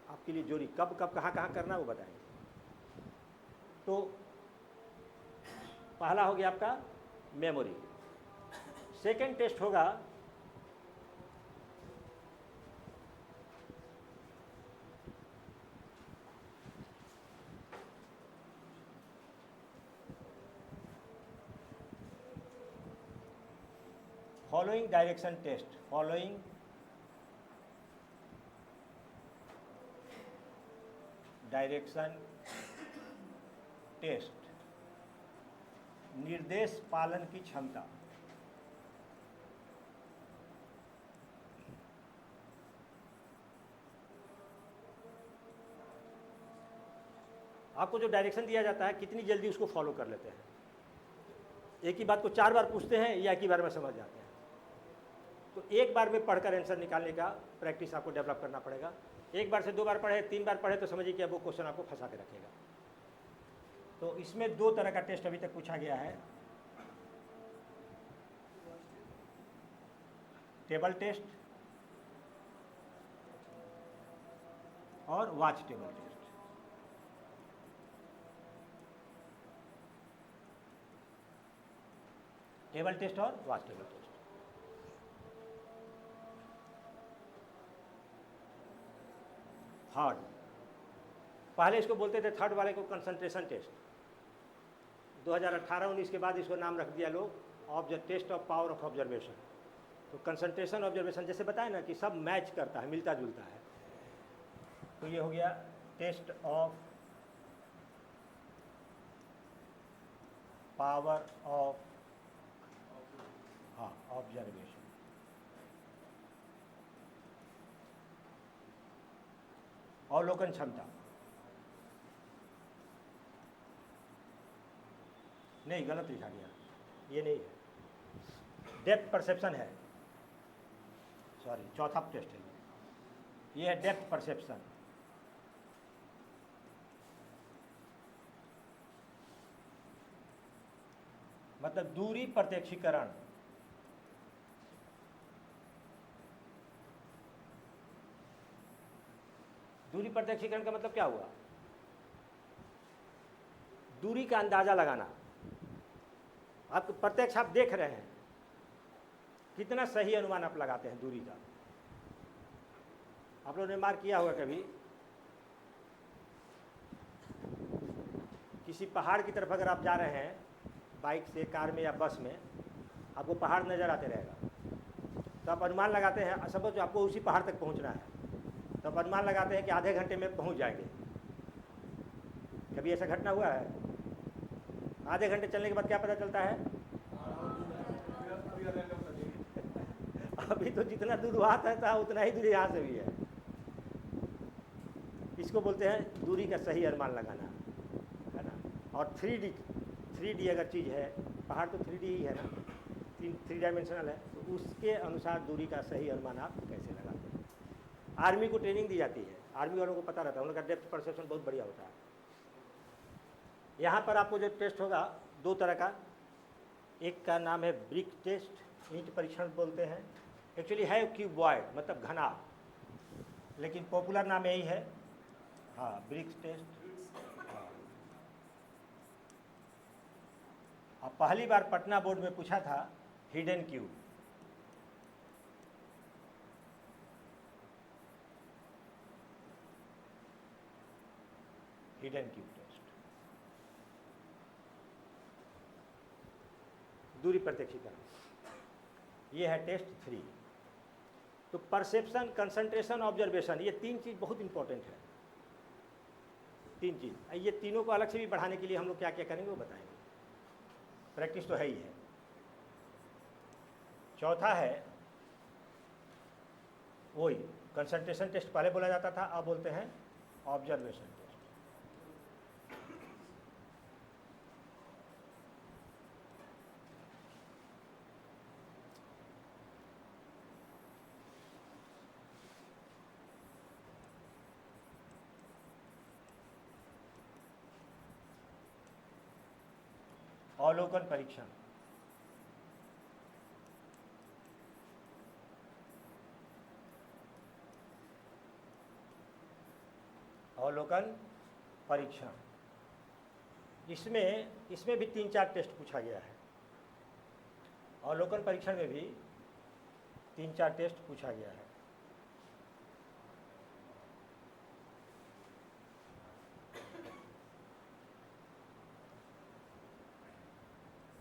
आपके लिए जोरी, कब कब कहाँ कहाँ करना वो बताएंगे। तो पहला हो गया आपका मेमोरी। सेकंड टेस्ट होगा following direction test. Following direction test, निर्देश पालन की क्षमता। आपको जो डायरेक्शन दिया जाता है कितनी जल्दी उसको फॉलो कर लेते हैं। एक ही बात को 4 बार पूछते हैं या एक ही बार में समझ जाते हैं। तो एक बार में पढ़कर आंसर निकालने का प्रैक्टिस आपको डेवलप करना पड़ेगा। एक बार से 2 बार पढ़े, 3 बार पढ़े तो समझिए कि अब वो क्वेश्चन आपको फंसा के रखेगा। तो इसमें 2 तरह का टेस्ट अभी तक पूछा गया है, टेबल टेस्ट और watch table test. Table test और वॉच टेबल टेस्ट। थर्ड, पहले इसको बोलते थे, थर्ड वाले को कंसंट्रेशन टेस्ट। 2018-19 के बाद इसको नाम रख दिया लोग test of power of observation. तो कंसंट्रेशन ऑब्जर्वेशन जैसे बताया ना कि सब मैच करता है, मिलता जुलता है। तो ये हो गया test of power of observation. अवलोकन क्षमता, नहीं गलत लिखा गया, ये नहीं है, डेप्थ परसेप्शन है, सॉरी चौथा टेस्ट है ये है डेप्थ परसेप्शन। मतलब दूरी प्रत्यक्षीकरण। दूरी प्रत्यक्षीकरण का मतलब क्या हुआ? दूरी का अंदाजा लगाना। आप प्रत्यक्ष आप देख रहे हैं, कितना सही अनुमान आप लगाते हैं दूरी का। आप लोगों ने मार्क किया होगा कभी, किसी पहाड़ की तरफ अगर आप जा रहे हैं बाइक से, कार में या बस में, आपको पहाड़ नज़र आते रहेगा, तो आप अनुमान लगाते हैं, सपोज आपको उसी पहाड़ तक पहुंचना है, तो आप अनुमान लगाते हैं कि आधे घंटे में पहुंच जाएंगे। कभी ऐसा घटना हुआ है? आधे घंटे चलने के बाद क्या पता चलता है? अभी तो जितना दूर वहाँ था उतना ही दूर यहाँ से भी है। इसको बोलते हैं दूरी का सही अनुमान लगाना, है ना। और 3D अगर चीज़ है, पहाड़ तो 3D ही है ना, 3 डायमेंशनल है, तो उसके अनुसार दूरी का सही अनुमान आप कैसे लगाते हैं। आर्मी को ट्रेनिंग दी जाती है, आर्मी वालों को पता रहता है, उनका डेप्थ परसेप्शन बहुत बढ़िया होता है। यहाँ पर आपको जो टेस्ट होगा 2 तरह का, एक का नाम है ब्रिक टेस्ट, ईंट परीक्षण बोलते हैं। एक्चुअली है क्यूबॉइड, मतलब घना, लेकिन पॉपुलर नाम यही है, हाँ, ब्रिक टेस्ट। हाँ, अब पहली बार पटना बोर्ड में पूछा था hidden cue. Hidden cue test, दूरी प्रत्यक्षीकरण, ये है टेस्ट 3। तो परसेप्शन, कंसंट्रेशन, ऑब्जर्वेशन, ये 3 चीज़ बहुत इंपॉर्टेंट है। 3 चीज़, ये तीनों को अलग से भी बढ़ाने के लिए हम लोग क्या क्या करेंगे वो बताएंगे। प्रैक्टिस तो है ही है। चौथा है वही कंसंट्रेशन टेस्ट, पहले बोला जाता था, अब बोलते हैं ऑब्जर्वेशन टेस्ट। अवलोकन परीक्षण, अवलोकन परीक्षण, इसमें भी 3-4 टेस्ट पूछा गया है। अवलोकन परीक्षण में भी 3-4 टेस्ट पूछा गया है।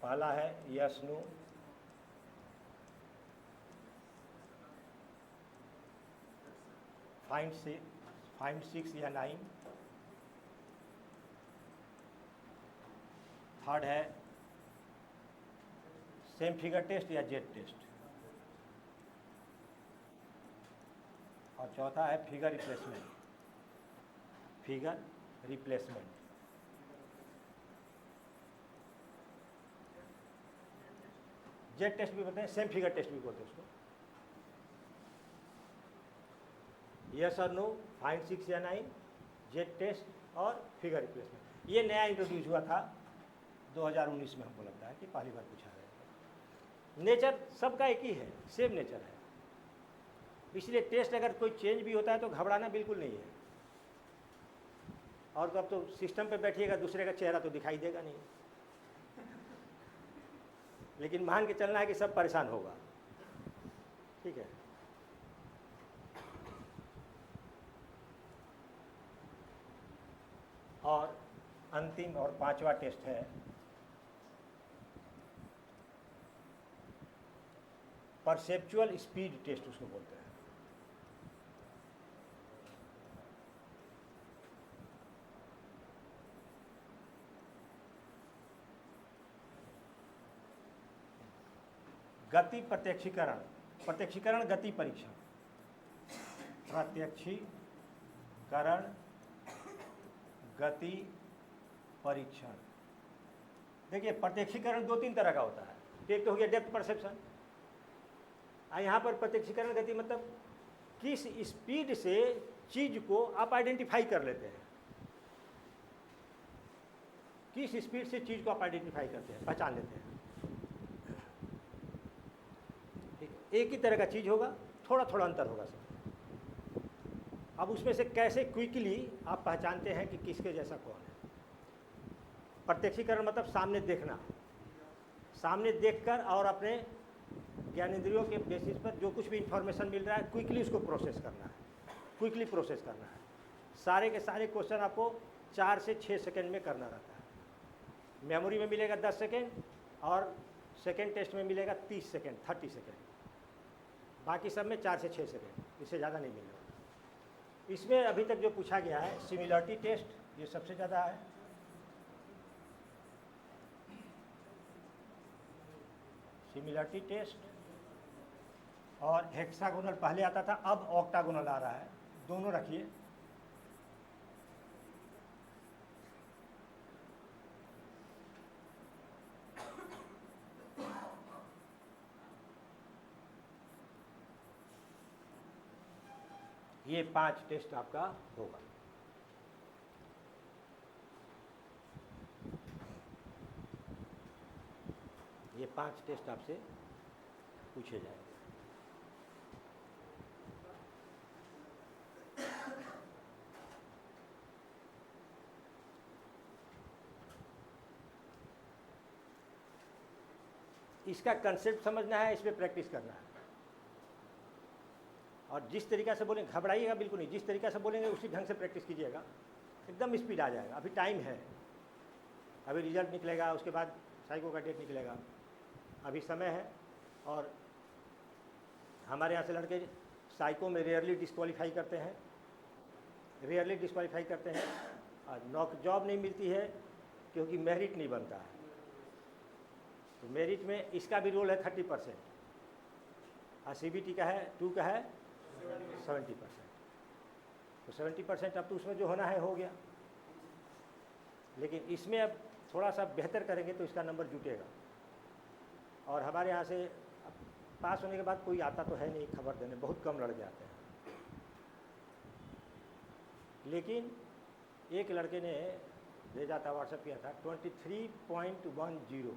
पहला है यस नो, फाइंड 6 या 9। थर्ड है सेम फिगर टेस्ट या जेड टेस्ट, और चौथा है figure replacement. Figure replacement, Z test भी बोलते हैं, सेम फिगर टेस्ट भी बोलते हैं उसको। यस और नो, फाइंड 6 या 9, जेड टेस्ट और फिगर रिप्लेसमेंट। ये नया इंट्रोड्यूस हुआ था 2019 में, हमको लगता है कि पहली बार पूछा गया। नेचर सबका एक ही है, सेम नेचर है, इसलिए टेस्ट अगर कोई चेंज भी होता है तो घबराना बिल्कुल नहीं है। और तो अब तो सिस्टम पे बैठिएगा, दूसरे का चेहरा तो दिखाई देगा नहीं, लेकिन मान के चलना है कि सब परेशान होगा। ठीक है। और अंतिम और 5वां टेस्ट है परसेप्चुअल स्पीड टेस्ट, उसको बोलते हैं। गति प्रत्यक्षीकरण, प्रत्यक्षीकरण गति परीक्षण, प्रत्यक्षीकरण गति परीक्षण। देखिए प्रत्यक्षीकरण 2-3 तरह का होता है। एक तो हो गया डेप्थ परसेप्शन, यहाँ पर प्रत्यक्षीकरण गति मतलब किस स्पीड से चीज को आप आइडेंटिफाई कर लेते हैं, किस स्पीड से चीज को आप आइडेंटिफाई करते हैं, पहचान लेते हैं। एक ही तरह का चीज होगा, थोड़ा थोड़ा अंतर होगा सब। अब उसमें से कैसे क्विकली आप पहचानते हैं कि किसके जैसा कौन है। प्रत्यक्षीकरण मतलब सामने देखना, सामने देखकर और अपने ज्ञानेंद्रियों के बेसिस पर जो कुछ भी इंफॉर्मेशन मिल रहा है क्विकली उसको प्रोसेस करना है, क्विकली प्रोसेस करना है। सारे के सारे क्वेश्चन आपको 4 से 6 सेकंड में करना रहता है। मेमोरी में मिलेगा 10 सेकंड और सेकंड टेस्ट में मिलेगा 30 सेकंड, 30 सेकंड। बाकी सब में 4 से 6 सेकंड, इससे ज़्यादा नहीं मिलेगा। इसमें अभी तक जो पूछा गया है सिमिलरिटी टेस्ट, ये सबसे ज़्यादा है। सिमिलरिटी टेस्ट और हेक्सागोनल पहले आता था, अब ऑक्टागोनल आ रहा है, दोनों रखिए। ये 5 टेस्ट आपका होगा। ये 5 टेस्ट आपसे पूछे जाएंगे। इसका कंसेप्ट समझना है, इस पर प्रैक्टिस करना है। और जिस तरीक़ा से बोलेंगे, घबराइएगा बिल्कुल नहीं, जिस तरीक़ा से बोलेंगे उसी ढंग से प्रैक्टिस कीजिएगा, एकदम स्पीड आ जाएगा। अभी टाइम है, अभी रिजल्ट निकलेगा, उसके बाद साइको का डेट निकलेगा, अभी समय है। और हमारे यहाँ से लड़के साइको में रेयरली डिस्क्वालीफाई करते हैं, रेयरली डिस्क्वालीफाई करते हैं। और जॉब नहीं मिलती है क्योंकि मेरिट नहीं बनता है। तो मेरिट में इसका भी रोल है 30%, और CBT का है 2 का है 70%। तो 70% अब तो उसमें जो होना है हो गया, लेकिन इसमें अब थोड़ा सा बेहतर करेंगे तो इसका नंबर जुटेगा। और हमारे यहाँ से पास होने के बाद कोई आता तो है नहीं खबर देने, बहुत कम लड़के आते हैं। लेकिन एक लड़के ने भेजा था, व्हाट्सएप किया था, 23.10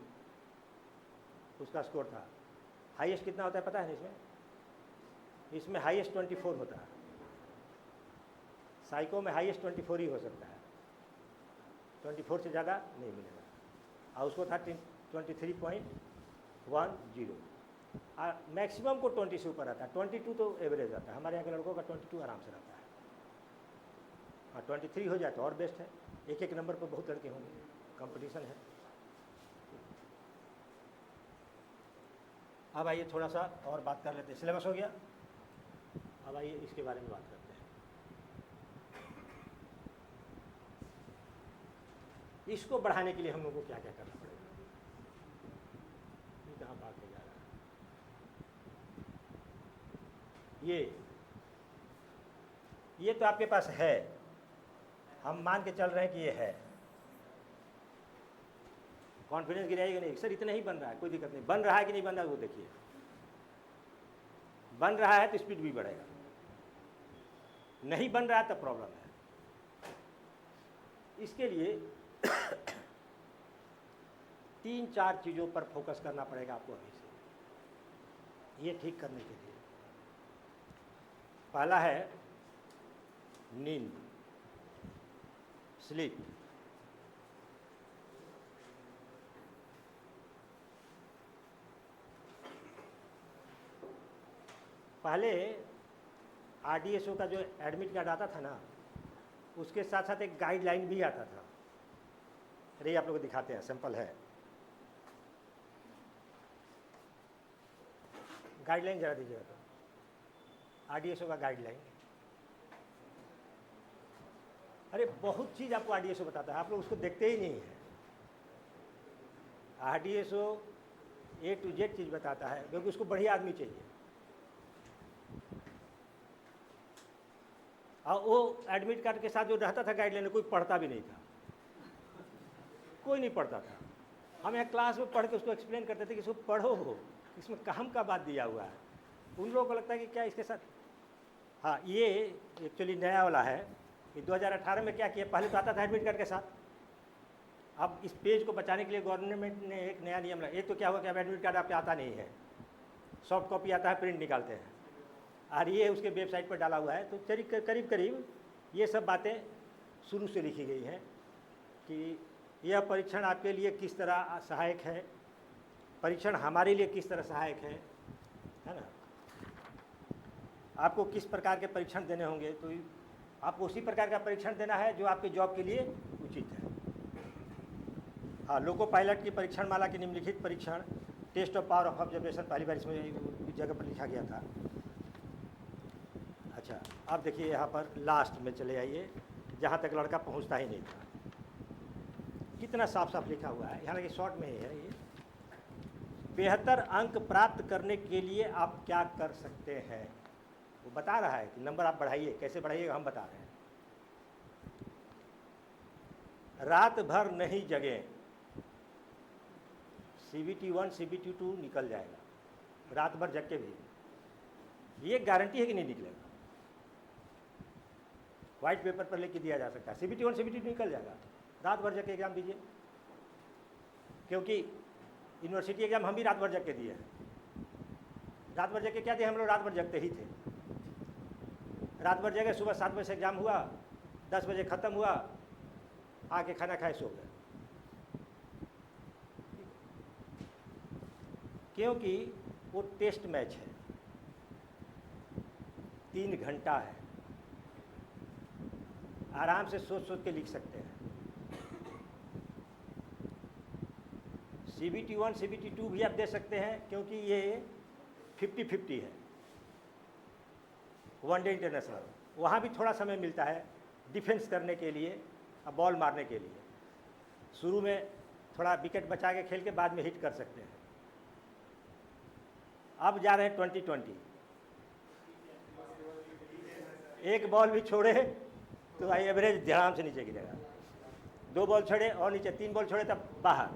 उसका स्कोर था। हाईएस्ट कितना होता है पता है ना इसमें? इसमें हाईएस्ट 24 होता है, साइको में हाईएस्ट 24 ही हो सकता है, 24 से ज़्यादा नहीं मिलेगा। और उसको था 23.10, मैक्सिमम को 20 से ऊपर आता है, 22 तो एवरेज आता है। हमारे यहाँ के लड़कों का 22 आराम से रहता है, और 23 हो जाए तो और बेस्ट है। एक एक नंबर पर बहुत लड़के होंगे, कंपटीशन है। अब आइए थोड़ा सा और बात कर लेते हैं। सिलेबस हो गया, अब आइए इसके बारे में बात करते हैं। इसको बढ़ाने के लिए हम लोगों को क्या क्या करना पड़ेगा? ये कहाँ भाग के जा रहा है? ये तो आपके पास है, हम मान के चल रहे हैं कि ये है। कॉन्फिडेंस गिराएगा नहीं, सर इतना ही बन रहा है, कोई दिक्कत नहीं। बन रहा है कि नहीं बन रहा है वो देखिए, बन रहा है तो स्पीड भी बढ़ेगा, नहीं बन रहा है तो प्रॉब्लम है। इसके लिए 3-4 चीज़ों पर फोकस करना पड़ेगा आपको अभी से, ये ठीक करने के लिए। पहला है नींद, स्लीप। पहले RDSO का जो एडमिट कार्ड आता था ना, उसके साथ साथ एक गाइडलाइन भी आता था। अरे आप लोग को दिखाते हैं, सिंपल है। गाइडलाइन जरा दीजिएगा तो, RDSO का गाइडलाइन। अरे बहुत चीज़ आपको RDSO बताता है, आप लोग उसको देखते ही नहीं है। RDSO A to Z चीज़ बताता है, क्योंकि उसको बढ़िया आदमी चाहिए। और वो एडमिट कार्ड के साथ जो रहता था गाइडलाइन, कोई पढ़ता भी नहीं था, कोई नहीं पढ़ता था। हम यहाँ क्लास में पढ़ के उसको एक्सप्लेन करते थे कि इसको पढ़ो, हो इसमें काम का बात दिया हुआ है। उन लोगों को लगता है कि क्या इसके साथ, हाँ ये एक्चुअली नया वाला है कि 2018 में क्या किया, पहले तो आता था एडमिट कार्ड के साथ। अब इस पेज को बचाने के लिए गवर्नमेंट ने एक नया नियम लगाया। एक तो क्या हुआ कि अब एडमिट कार्ड आपके आता नहीं है, सॉफ्ट कॉपी आता है, प्रिंट निकालते हैं, और ये उसके वेबसाइट पर डाला हुआ है। तो करीब करीब ये सब बातें शुरू से लिखी गई हैं कि यह परीक्षण आपके लिए किस तरह सहायक है, परीक्षण हमारे लिए किस तरह सहायक है ना। आपको किस प्रकार के परीक्षण देने होंगे, तो आपको उसी प्रकार का परीक्षण देना है जो आपके जॉब के लिए उचित है। हाँ, लोको पायलट की परीक्षण माला की निम्नलिखित परीक्षण, test of power of observation, पहली बार इसमें जगह पर लिखा गया था। अच्छा, अब देखिए यहाँ पर लास्ट में चले आइए, जहाँ तक लड़का पहुँचता ही नहीं था। कितना साफ साफ लिखा हुआ है, हालांकि शॉर्ट में ही है ये। बेहतर अंक प्राप्त करने के लिए आप क्या कर सकते हैं, वो बता रहा है कि नंबर आप बढ़ाइए। कैसे बढ़ाइएगा हम बता रहे हैं। रात भर नहीं जगें, CBT 1 CBT 2 निकल जाएगा, रात भर जग के भी। ये गारंटी है कि नहीं निकलेगा, वाइट पेपर पर लेके दिया जा सकता है। CBT 1 CBT 2 निकल जाएगा, रात भर जग के एग्जाम दीजिए। क्योंकि यूनिवर्सिटी एग्जाम हम भी रात भर जग के दिए हैं। रात भर जग के क्या दिए, हम लोग रात भर जगते ही थे। रात भर जगह, सुबह 7 बजे से एग्जाम हुआ, 10 बजे ख़त्म हुआ, आके खाना खाए सो गए। क्योंकि वो टेस्ट मैच है, 3 घंटा है, आराम से सोच सोच के लिख सकते हैं। CBT1 CBT2 भी आप दे सकते हैं, क्योंकि ये 50-50 है, वनडे इंटरनेशनल। वहाँ भी थोड़ा समय मिलता है डिफेंस करने के लिए, बॉल मारने के लिए। शुरू में थोड़ा विकेट बचा के खेल के बाद में हिट कर सकते हैं। अब जा रहे हैं 2020, एक बॉल भी छोड़े तो एवरेज ध्यान से नीचे गिरेगा, 2 बॉल छोड़े और नीचे, 3 बॉल छोड़े तब बाहर।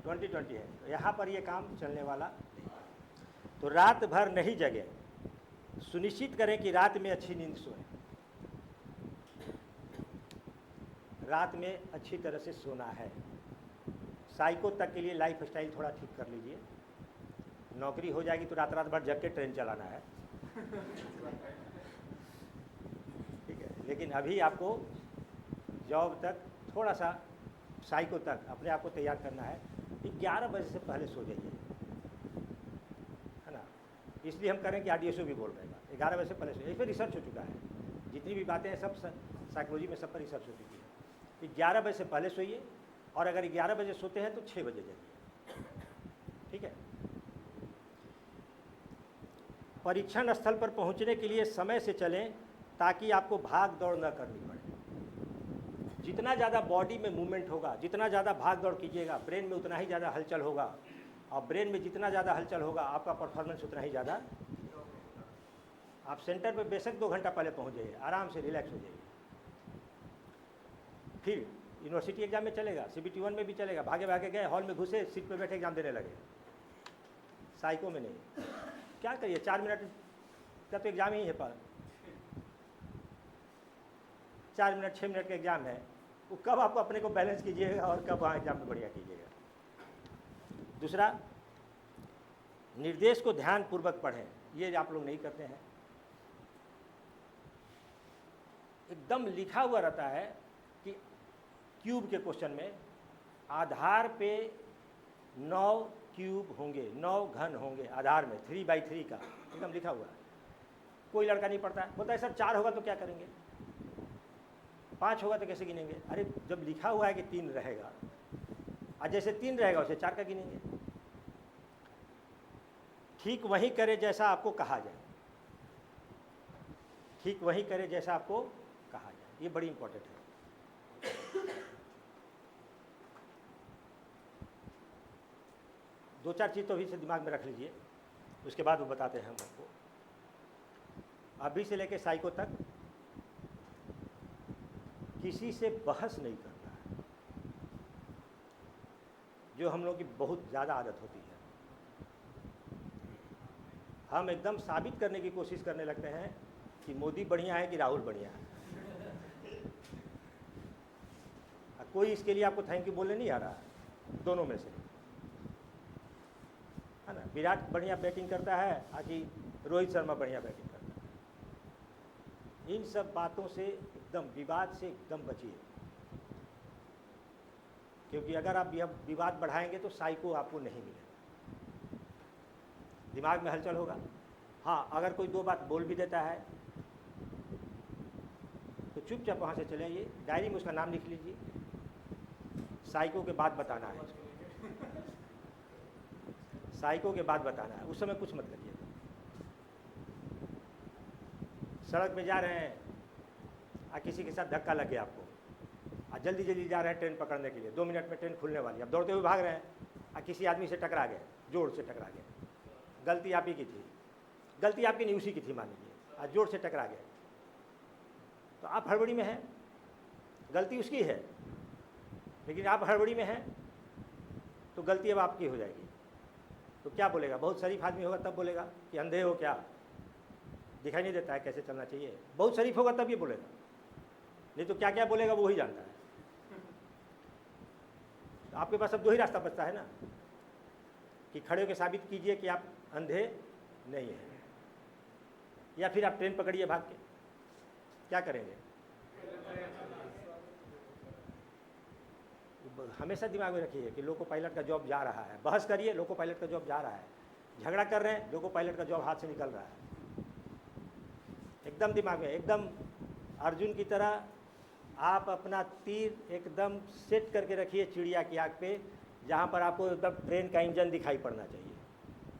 2020 है, तो यहाँ पर ये काम चलने वाला। तो रात भर नहीं जगे, सुनिश्चित करें कि रात में अच्छी नींद सोएं, रात में अच्छी तरह से सोना है। साइको तक के लिए लाइफ स्टाइल थोड़ा ठीक कर लीजिए। नौकरी हो जाएगी तो रात भर जग के ट्रेन चलाना है, ठीक है। लेकिन अभी आपको जॉब तक थोड़ा सा साइको तक अपने आप को तैयार करना है। 11 बजे से पहले सो जाइए, है ना। इसलिए हम करें कि RDSO भी बोल रहेगा 11 बजे से पहले सो। इस पर रिसर्च हो चुका है, जितनी भी बातें हैं सब साइकोलॉजी में सब पर रिसर्च हो चुकी है। 11 बजे से पहले सोइए, और अगर 11 बजे सोते हैं तो 6 बजे जाइए, ठीक है। परीक्षण स्थल पर पहुंचने के लिए समय से चलें, ताकि आपको भाग दौड़ न करनी पड़े। जितना ज़्यादा बॉडी में मूवमेंट होगा, जितना ज़्यादा भाग दौड़ कीजिएगा, ब्रेन में उतना ही ज़्यादा हलचल होगा, और ब्रेन में जितना ज़्यादा हलचल होगा आपका परफॉर्मेंस उतना ही ज़्यादा। आप सेंटर पे बेशक 2 घंटा पहले पहुंच जाइए, आराम से रिलैक्स हो जाइए। फिर यूनिवर्सिटी एग्जाम में चलेगा, CBT1 में भी चलेगा। भागे भागे गए, हॉल में घुसे, सीट पे बैठे एग्जाम देने लगे। साइको में नहीं, क्या करिए, 4 मिनट का तो एग्ज़ाम ही है, पर 4 मिनट 6 मिनट का एग्ज़ाम है, वो कब आपको अपने को बैलेंस कीजिएगा और कब वहाँ एग्जाम में बढ़िया कीजिएगा। दूसरा, निर्देश को ध्यानपूर्वक पढ़ें, ये आप लोग नहीं करते हैं। एकदम लिखा हुआ रहता है कि क्यूब के क्वेश्चन में आधार पे 9 क्यूब होंगे, 9 घन होंगे आधार में, 3/3 का एकदम लिखा हुआ है। कोई लड़का नहीं पढ़ता है, बोलता है सर 4 होगा तो क्या करेंगे, 5 होगा तो कैसे गिनेंगे। अरे जब लिखा हुआ है कि 3 रहेगा, और जैसे 3 रहेगा उसे 4 का गिनेंगे। ठीक वही करे जैसा आपको कहा जाए, ठीक वही करे जैसा आपको कहा जाए, ये बड़ी इंपॉर्टेंट है। दो चार चीज़ तो अभी से दिमाग में रख लीजिए, उसके बाद वो बताते हैं हम आपको। अभी से लेके साइको तक किसी से बहस नहीं करना है, जो हम लोग की बहुत ज़्यादा आदत होती है। हम एकदम साबित करने की कोशिश करने लगते हैं कि मोदी बढ़िया है कि राहुल बढ़िया है। कोई इसके लिए आपको थैंक यू बोलने नहीं आ रहा है, दोनों में से, है ना। विराट बढ़िया बैटिंग करता है कि रोहित शर्मा बढ़िया बैटिंग करता है। इन सब बातों से एकदम, विवाद से एकदम बचिए, क्योंकि अगर आप विवाद बढ़ाएंगे तो साइको आपको नहीं मिलेगा, दिमाग में हलचल होगा। हाँ, अगर कोई 2 बात बोल भी देता है तो चुपचाप वहाँ से चले आइए, डायरी में उसका नाम लिख लीजिए, साइको के बाद बताना है, साइको के बाद बताना है, उस समय कुछ मत करिए। सड़क पे जा रहे हैं और किसी के साथ धक्का लग गया आपको, और जल्दी जल्दी जा रहे हैं ट्रेन पकड़ने के लिए, 2 मिनट में ट्रेन खुलने वाली है, अब दौड़ते हुए भाग रहे हैं और किसी आदमी से टकरा गए, जोर से टकरा गए। गलती आप ही की थी, गलती आपकी नहीं उसी की थी मान लीजिए, और जोर से टकरा गए, तो आप हड़बड़ी में हैं, गलती उसकी है लेकिन आप हड़बड़ी में हैं, तो गलती अब आपकी हो जाएगी। तो क्या बोलेगा, बहुत शरीफ आदमी होगा तब बोलेगा कि अंधे हो क्या, दिखाई नहीं देता है कैसे चलना चाहिए। बहुत शरीफ होगा तब ये बोलेगा, नहीं तो क्या क्या बोलेगा वो ही जानता है। तो आपके पास अब 2 ही रास्ता बचता है ना, कि खड़े होकर साबित कीजिए कि आप अंधे नहीं हैं, या फिर आप ट्रेन पकड़िए भाग के। क्या करेंगे, हमेशा दिमाग में रखिए कि लोको पायलट का जॉब जा रहा है, बहस करिए लोको पायलट का जॉब जा रहा है, झगड़ा कर रहे हैं लोको पायलट का जॉब हाथ से निकल रहा है। एकदम दिमाग में, एकदम अर्जुन की तरह आप अपना तीर एकदम सेट करके रखिए चिड़िया की आँख पे, जहाँ पर आपको एकदम ट्रेन का इंजन दिखाई पड़ना चाहिए,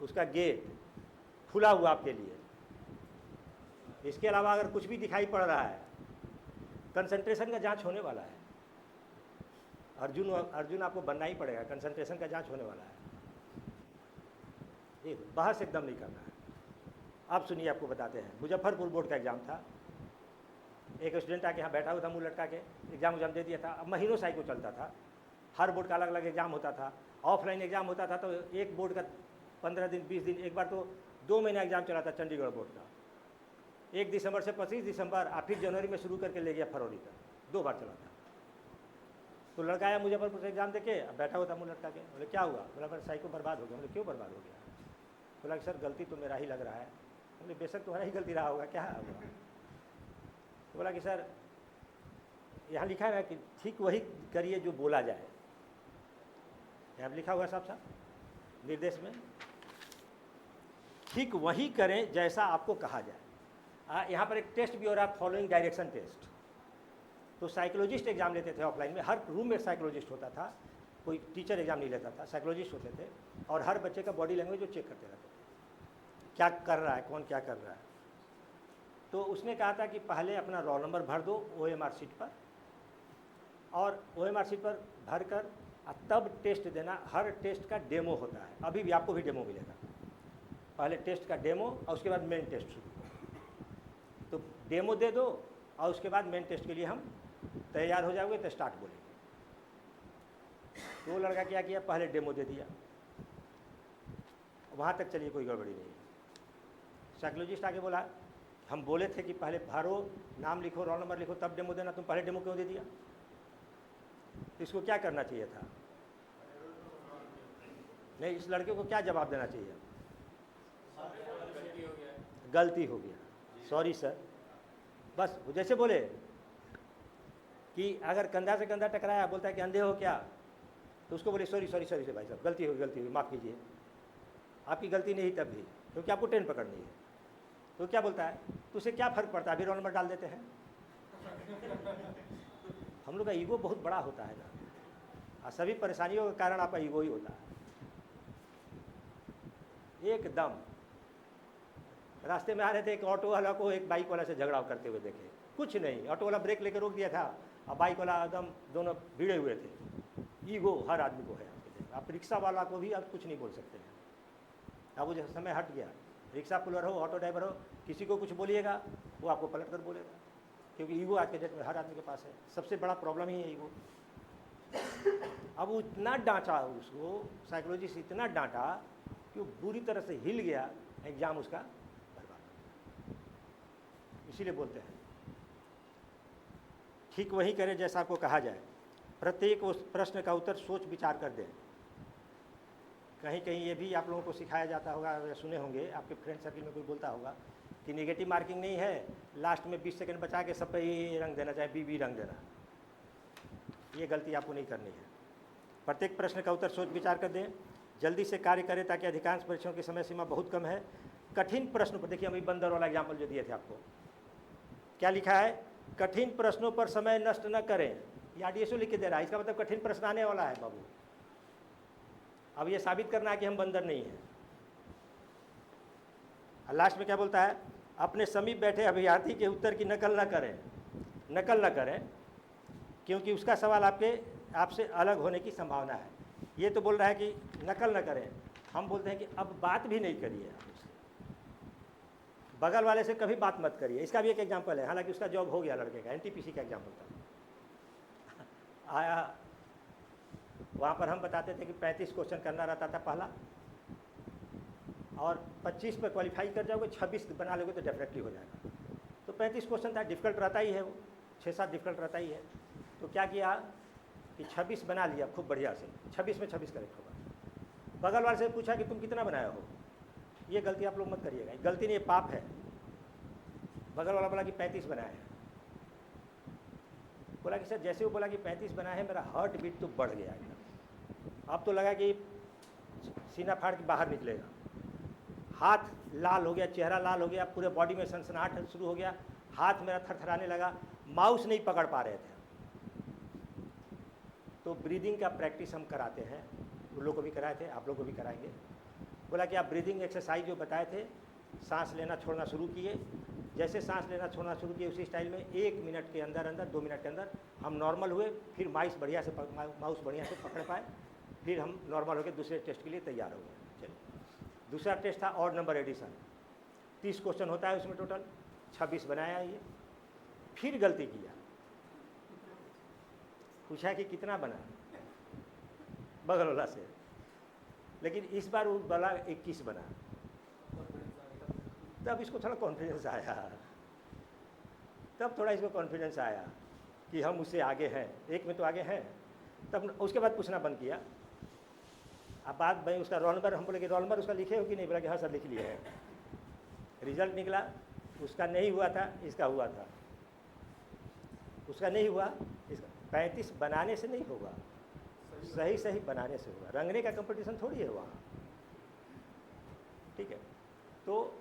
उसका गेट खुला हुआ आपके लिए। इसके अलावा अगर कुछ भी दिखाई पड़ रहा है, कंसंट्रेशन का जांच होने वाला है। अर्जुन आपको बनना ही पड़ेगा, कंसंट्रेशन का जांच होने वाला है। ये बहस एकदम नहीं करना है। अब सुनिए, आपको बताते हैं, मुजफ्फरपुर बोर्ड का एग्ज़ाम था। एक स्टूडेंट आके यहाँ बैठा हुआ था, मुँह लटका के एग्ज़ाम दे दिया था। अब महीनों साइकिल चलता था, हर बोर्ड का अलग अलग एग्ज़ाम होता था, ऑफलाइन एग्ज़ाम होता था। तो एक बोर्ड का 15 दिन 20 दिन, एक बार तो 2 महीना एग्ज़ाम चला था चंडीगढ़ बोर्ड का। 1 दिसंबर से 25 दिसंबर, और फिर जनवरी में शुरू करके ले गया फरवरी तक, 2 बार चला था। तो लड़का आया मुजफ्फरपुर से एग्ज़ाम देके, अब बैठा हुआ था मुँह लटका के। बोले क्या हुआ? बोला मेरा साइकिल बर्बाद हो गया। बोले क्यों बर्बाद हो गया? बोला कि सर गलती तो मेरा ही लग रहा है। बोले बेशक तुम्हारा ही गलती रहा होगा, क्या होगा? तो बोला कि सर यहाँ लिखा है ना कि ठीक वही करिए जो बोला जाए। यहाँ लिखा हुआ साहब निर्देश में, ठीक वही करें जैसा आपको कहा जाए। यहाँ पर एक टेस्ट भी हो रहा है, फॉलोइंग डायरेक्शन टेस्ट। तो साइकोलॉजिस्ट एग्जाम लेते थे ऑफलाइन में, हर रूम में साइकोलॉजिस्ट होता था, कोई टीचर एग्जाम नहीं लेता था, साइकोलॉजिस्ट होते थे। और हर बच्चे का बॉडी लैंग्वेज वो चेक करते रहते थे, क्या कर रहा है, कौन क्या कर रहा है। तो उसने कहा था कि पहले अपना रोल नंबर भर दो OMR शीट पर, और OMR शीट पर भर कर तब टेस्ट देना। हर टेस्ट का डेमो होता है, अभी भी आपको भी डेमो मिलेगा। पहले टेस्ट का डेमो और उसके बाद मेन टेस्ट शुरू। तो डेमो दे दो और उसके बाद मेन टेस्ट के लिए हम तैयार हो जाओगे तो स्टार्ट बोलेंगे। तो लड़का क्या किया, पहले डेमो दे दिया, वहाँ तक चलिए कोई गड़बड़ी नहीं है। साइकोलॉजिस्ट आके बोला हम बोले थे कि पहले भरो, नाम लिखो, रोल नंबर लिखो, तब डेमो देना, तुम पहले डेमो क्यों दे दिया? इसको क्या करना चाहिए था? नहीं, इस लड़के को क्या जवाब देना चाहिए? गलती हो गया, सॉरी सर। बस जैसे बोले कि अगर कंधा से कंधा टकराया, बोलता है कि अंधे हो क्या, तो उसको बोले सॉरी सॉरी सॉरी से भाई साहब गलती होगी माफ़ कीजिए। आपकी गलती नहीं तब भी, क्योंकि आपको ट्रेन पकड़नी है। तो क्या बोलता है, तो उसे क्या फ़र्क पड़ता है, अभी रोल नंबर डाल देते हैं। हम लोग का ईगो बहुत बड़ा होता है ना, और सभी परेशानियों का कारण आपका ईगो ही होता है। एकदम रास्ते में आ रहे थे, एक ऑटो वाला को एक बाइक वाला से झगड़ा करते हुए देखे। कुछ नहीं, ऑटो वाला ब्रेक लेकर रोक दिया था और बाइक वाला एकदम दोनों भिड़े हुए थे। ईगो हर आदमी को है। आप रिक्शा वाला को भी आप कुछ नहीं बोल सकते हैं। अब वो जो समय हट गया, रिक्शा पुलर हो, ऑटो ड्राइवर हो, किसी को कुछ बोलिएगा वो आपको पलट कर बोलेगा, क्योंकि ईगो आज के डेट में हर आदमी के पास है। सबसे बड़ा प्रॉब्लम ही है ईगो। अब वो इतना डांटा उसको, साइकोलॉजिस्ट इतना डांटा कि वो बुरी तरह से हिल गया, एग्जाम उसका बर्बाद। इसीलिए बोलते हैं ठीक वही करें जैसा आपको कहा जाए। प्रत्येक उस प्रश्न का उत्तर सोच विचार कर दें। कहीं कहीं ये भी आप लोगों को सिखाया जाता होगा, या सुने होंगे, आपके फ्रेंड सर्किल में कोई बोलता होगा कि नेगेटिव मार्किंग नहीं है, लास्ट में 20 सेकंड बचा के सब पे ये रंग देना, चाहे BB रंग देना। ये गलती आपको नहीं करनी है। प्रत्येक प्रश्न का उत्तर सोच विचार कर दें, जल्दी से कार्य करें, ताकि अधिकांश परीक्षाओं की समय सीमा बहुत कम है। कठिन प्रश्न पर देखिए, अभी बंदर वाला एग्जाम्पल जो दिए थे आपको, क्या लिखा है, कठिन प्रश्नों पर समय नष्ट न करें। ये RDSO लिख के दे रहा है, इसका मतलब कठिन प्रश्न आने वाला है बाबू। अब ये साबित करना है कि हम बंदर नहीं हैं। लास्ट में क्या बोलता है, अपने समीप बैठे अभ्यर्थी के उत्तर की नकल न करें, क्योंकि उसका सवाल आपसे अलग होने की संभावना है। ये तो बोल रहा है कि नकल न करें, हम बोलते हैं कि अब बात भी नहीं करिए आप उससे, बगल वाले से कभी बात मत करिए। इसका भी एक एग्जाम्पल है, हालांकि उसका जॉब हो गया लड़के का, NTPC का एग्जाम्पल था। आया वहाँ पर हम बताते थे कि 35 क्वेश्चन करना रहता था पहला, और 25 पर क्वालिफाई कर जाओगे, 26 बना लोगे तो डेफिनेटली हो जाएगा। तो 35 क्वेश्चन था, डिफ़िकल्ट रहता ही है वो, 6-7 डिफ़िकल्ट रहता ही है। तो क्या किया कि 26 बना लिया खूब बढ़िया से, 26 में 26 करेक्ट होगा। बगल वाले से पूछा कि तुम कितना बनाया हो। ये गलती आप लोग मत करिएगा, गलती नहीं, ये पाप है। बगल वाला बोला कि 35 बनाया है, बोला कि सर जैसे वो बोला कि 35 बना है, मेरा हार्ट बीट तो बढ़ गया एकदम। अब तो लगा कि सीना फाड़ के बाहर निकलेगा। हाथ लाल हो गया, चेहरा लाल हो गया, पूरे बॉडी में सनसनाहट शुरू हो गया, हाथ मेरा थरथराने लगा, माउस नहीं पकड़ पा रहे थे। तो ब्रीदिंग का प्रैक्टिस हम कराते हैं, उन लोग को भी कराए थे, आप लोग को भी कराएंगे। बोला कि आप ब्रीदिंग एक्सरसाइज जो बताए थे, सांस लेना छोड़ना शुरू किए, जैसे सांस लेना छोड़ना शुरू किए उसी स्टाइल में 1 मिनट के अंदर अंदर 2 मिनट के अंदर हम नॉर्मल हुए, फिर माउस बढ़िया से पकड़ पाए, फिर हम नॉर्मल हो गए, दूसरे टेस्ट के लिए तैयार हो गए। चलिए, दूसरा टेस्ट था ऑड नंबर एडिशन। 30 क्वेश्चन होता है उसमें, टोटल 26 बनाया ये। फिर गलती किया, पूछा कि कितना बना बगल वाला से, लेकिन इस बार वो वाला 21 बना। तब इसको थोड़ा कॉन्फिडेंस आया, तब थोड़ा इसको कॉन्फिडेंस आया कि हम उससे आगे हैं, एक में तो आगे हैं। तब उसके बाद पूछना बंद किया। अब बात भाई उसका रोल नंबर, हम बोले कि रोल नंबर उसका लिखे हो कि नहीं? बोला कि हाँ सर लिख लिया है। रिजल्ट निकला, उसका नहीं हुआ था, इसका हुआ था। उसका नहीं हुआ, इसका 35 बनाने से नहीं होगा, सही सही बनाने से होगा। रंगने का कंपटीशन थोड़ी है वहाँ, ठीक है? तो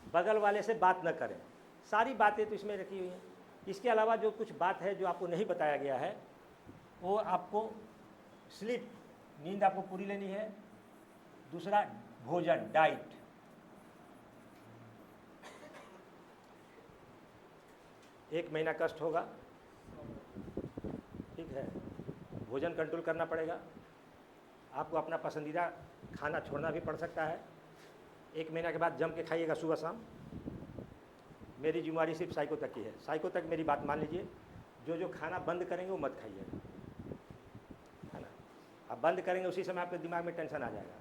बगल वाले से बात न करें, सारी बातें तो इसमें रखी हुई हैं। इसके अलावा जो कुछ बात है जो आपको नहीं बताया गया है, वो आपको स्लीप, नींद आपको पूरी लेनी है। दूसरा भोजन, डाइट। एक महीना कष्ट होगा, ठीक है? भोजन कंट्रोल करना पड़ेगा, आपको अपना पसंदीदा खाना छोड़ना भी पड़ सकता है। 1 महीना के बाद जम के खाइएगा सुबह शाम। मेरी जिम्मेवारी सिर्फ साइको तक की है, साइको तक मेरी बात मान लीजिए। जो खाना बंद करेंगे वो मत खाइएगा, है ना? अब बंद करेंगे उसी समय आपके दिमाग में टेंशन आ जाएगा।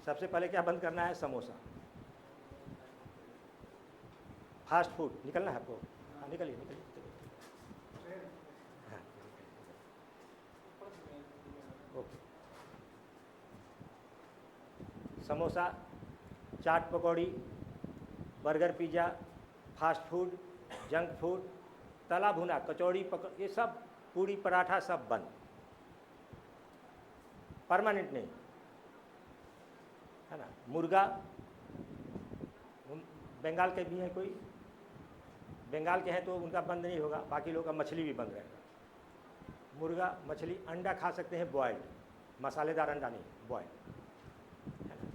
सबसे पहले क्या बंद करना है? Samosa, fast food. निकलना है आपको? हाँ निकलिए निकलिए। हाँ okay. Samosa, chaat pakori, burger, pizza, fast food, junk food, तला भुना, कचौड़ी, ये सब, पूड़ी पराठा, सब बंद। परमानेंट नहीं, है ना? मुर्गा, बंगाल के भी हैं कोई, बंगाल के हैं तो उनका बंद नहीं होगा, बाकी लोगों का मछली भी बंद रहेगा। मुर्गा, मछली, अंडा खा सकते हैं बॉयल्ड, मसालेदार अंडा नहीं, बॉयल्ड, है ना?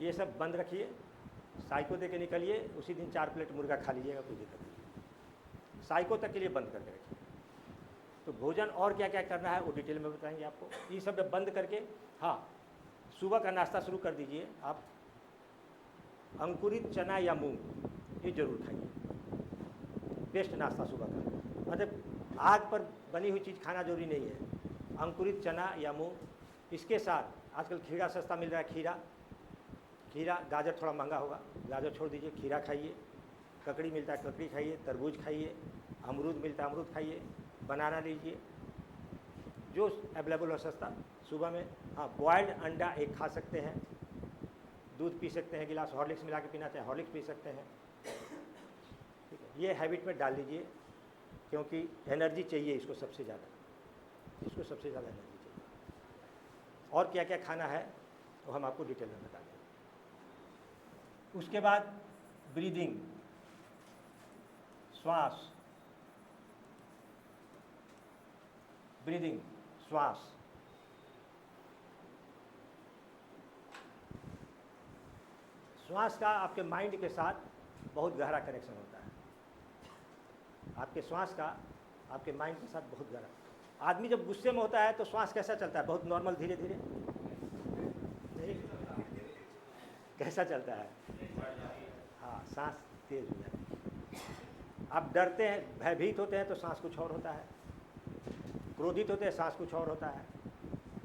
ये सब बंद रखिए। साइको दे के निकलिए, उसी दिन 4 प्लेट मुर्गा खा लीजिएगा, कोई दिक्कत नहीं। साइको तक के लिए बंद करके रखिए। तो भोजन और क्या क्या करना है वो डिटेल में बताएंगे आपको। ये सब बंद करके, हाँ, सुबह का नाश्ता शुरू कर दीजिए आप। अंकुरित चना या मूंग, ये जरूर खाइए, बेस्ट नाश्ता सुबह का। मतलब आग पर बनी हुई चीज़ खाना जरूरी नहीं है। अंकुरित चना या मूंग, इसके साथ आजकल खीरा सस्ता मिल रहा है, खीरा, गाजर थोड़ा महंगा होगा, गाजर छोड़ दीजिए, खीरा खाइए। ककड़ी मिलता है, ककड़ी खाइए। तरबूज खाइए। अमरूद मिलता है, अमरूद खाइए। बनाना लीजिए, जो अवेलेबल हो सस्ता सुबह में। हाँ, बॉयल्ड अंडा 1 खा सकते हैं। दूध पी सकते हैं, गिलास हॉर्लिक्स मिला के पीना चाहे हॉर्लिक्स पी सकते हैं, ठीक है? ये हैबिट में डाल लीजिए, क्योंकि एनर्जी चाहिए इसको सबसे ज़्यादा, एनर्जी चाहिए। और क्या क्या खाना है वो हम आपको डिटेल में बता देंगे। उसके बाद ब्रीदिंग, श्वास, ब्रीदिंग, श्वास। श्वास का आपके माइंड के साथ बहुत गहरा कनेक्शन होता है। आपके श्वास का आपके माइंड के साथ बहुत गहरा। आदमी जब गुस्से में होता है तो श्वास कैसा चलता है? बहुत नॉर्मल, धीरे धीरे नहीं, कैसा चलता है? हाँ, सांस तेज हो जाती है। आप डरते हैं, भयभीत होते हैं तो सांस कुछ और होता है, क्रोधित होते हैं सांस कुछ और होता है।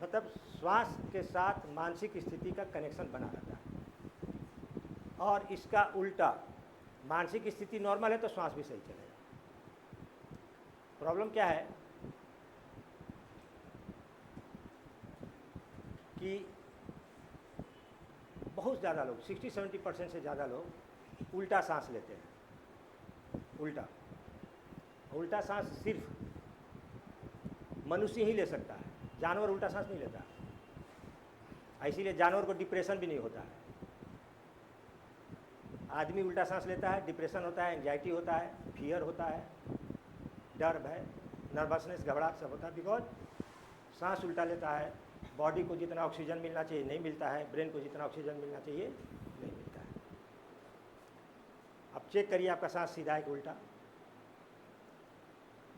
मतलब श्वास के साथ मानसिक स्थिति का कनेक्शन बना रहता है। और इसका उल्टा, मानसिक स्थिति नॉर्मल है तो श्वास भी सही चलेगा। प्रॉब्लम क्या है कि बहुत ज़्यादा लोग, 60-70% से ज़्यादा लोग उल्टा सांस लेते हैं। उल्टा सांस सिर्फ मनुष्य ही ले सकता है, जानवर उल्टा सांस नहीं लेता। इसीलिए जानवर को डिप्रेशन भी नहीं होता है। आदमी उल्टा सांस लेता है, डिप्रेशन होता है, एंजाइटी होता है, फियर होता है, डर भय, नर्वसनेस, घबराहट सब होता है, बिकॉज सांस उल्टा लेता है। बॉडी को जितना ऑक्सीजन मिलना चाहिए नहीं मिलता है, ब्रेन को जितना ऑक्सीजन मिलना चाहिए नहीं मिलता है। अब चेक करिए आपका सांस सीधा है कि उल्टा।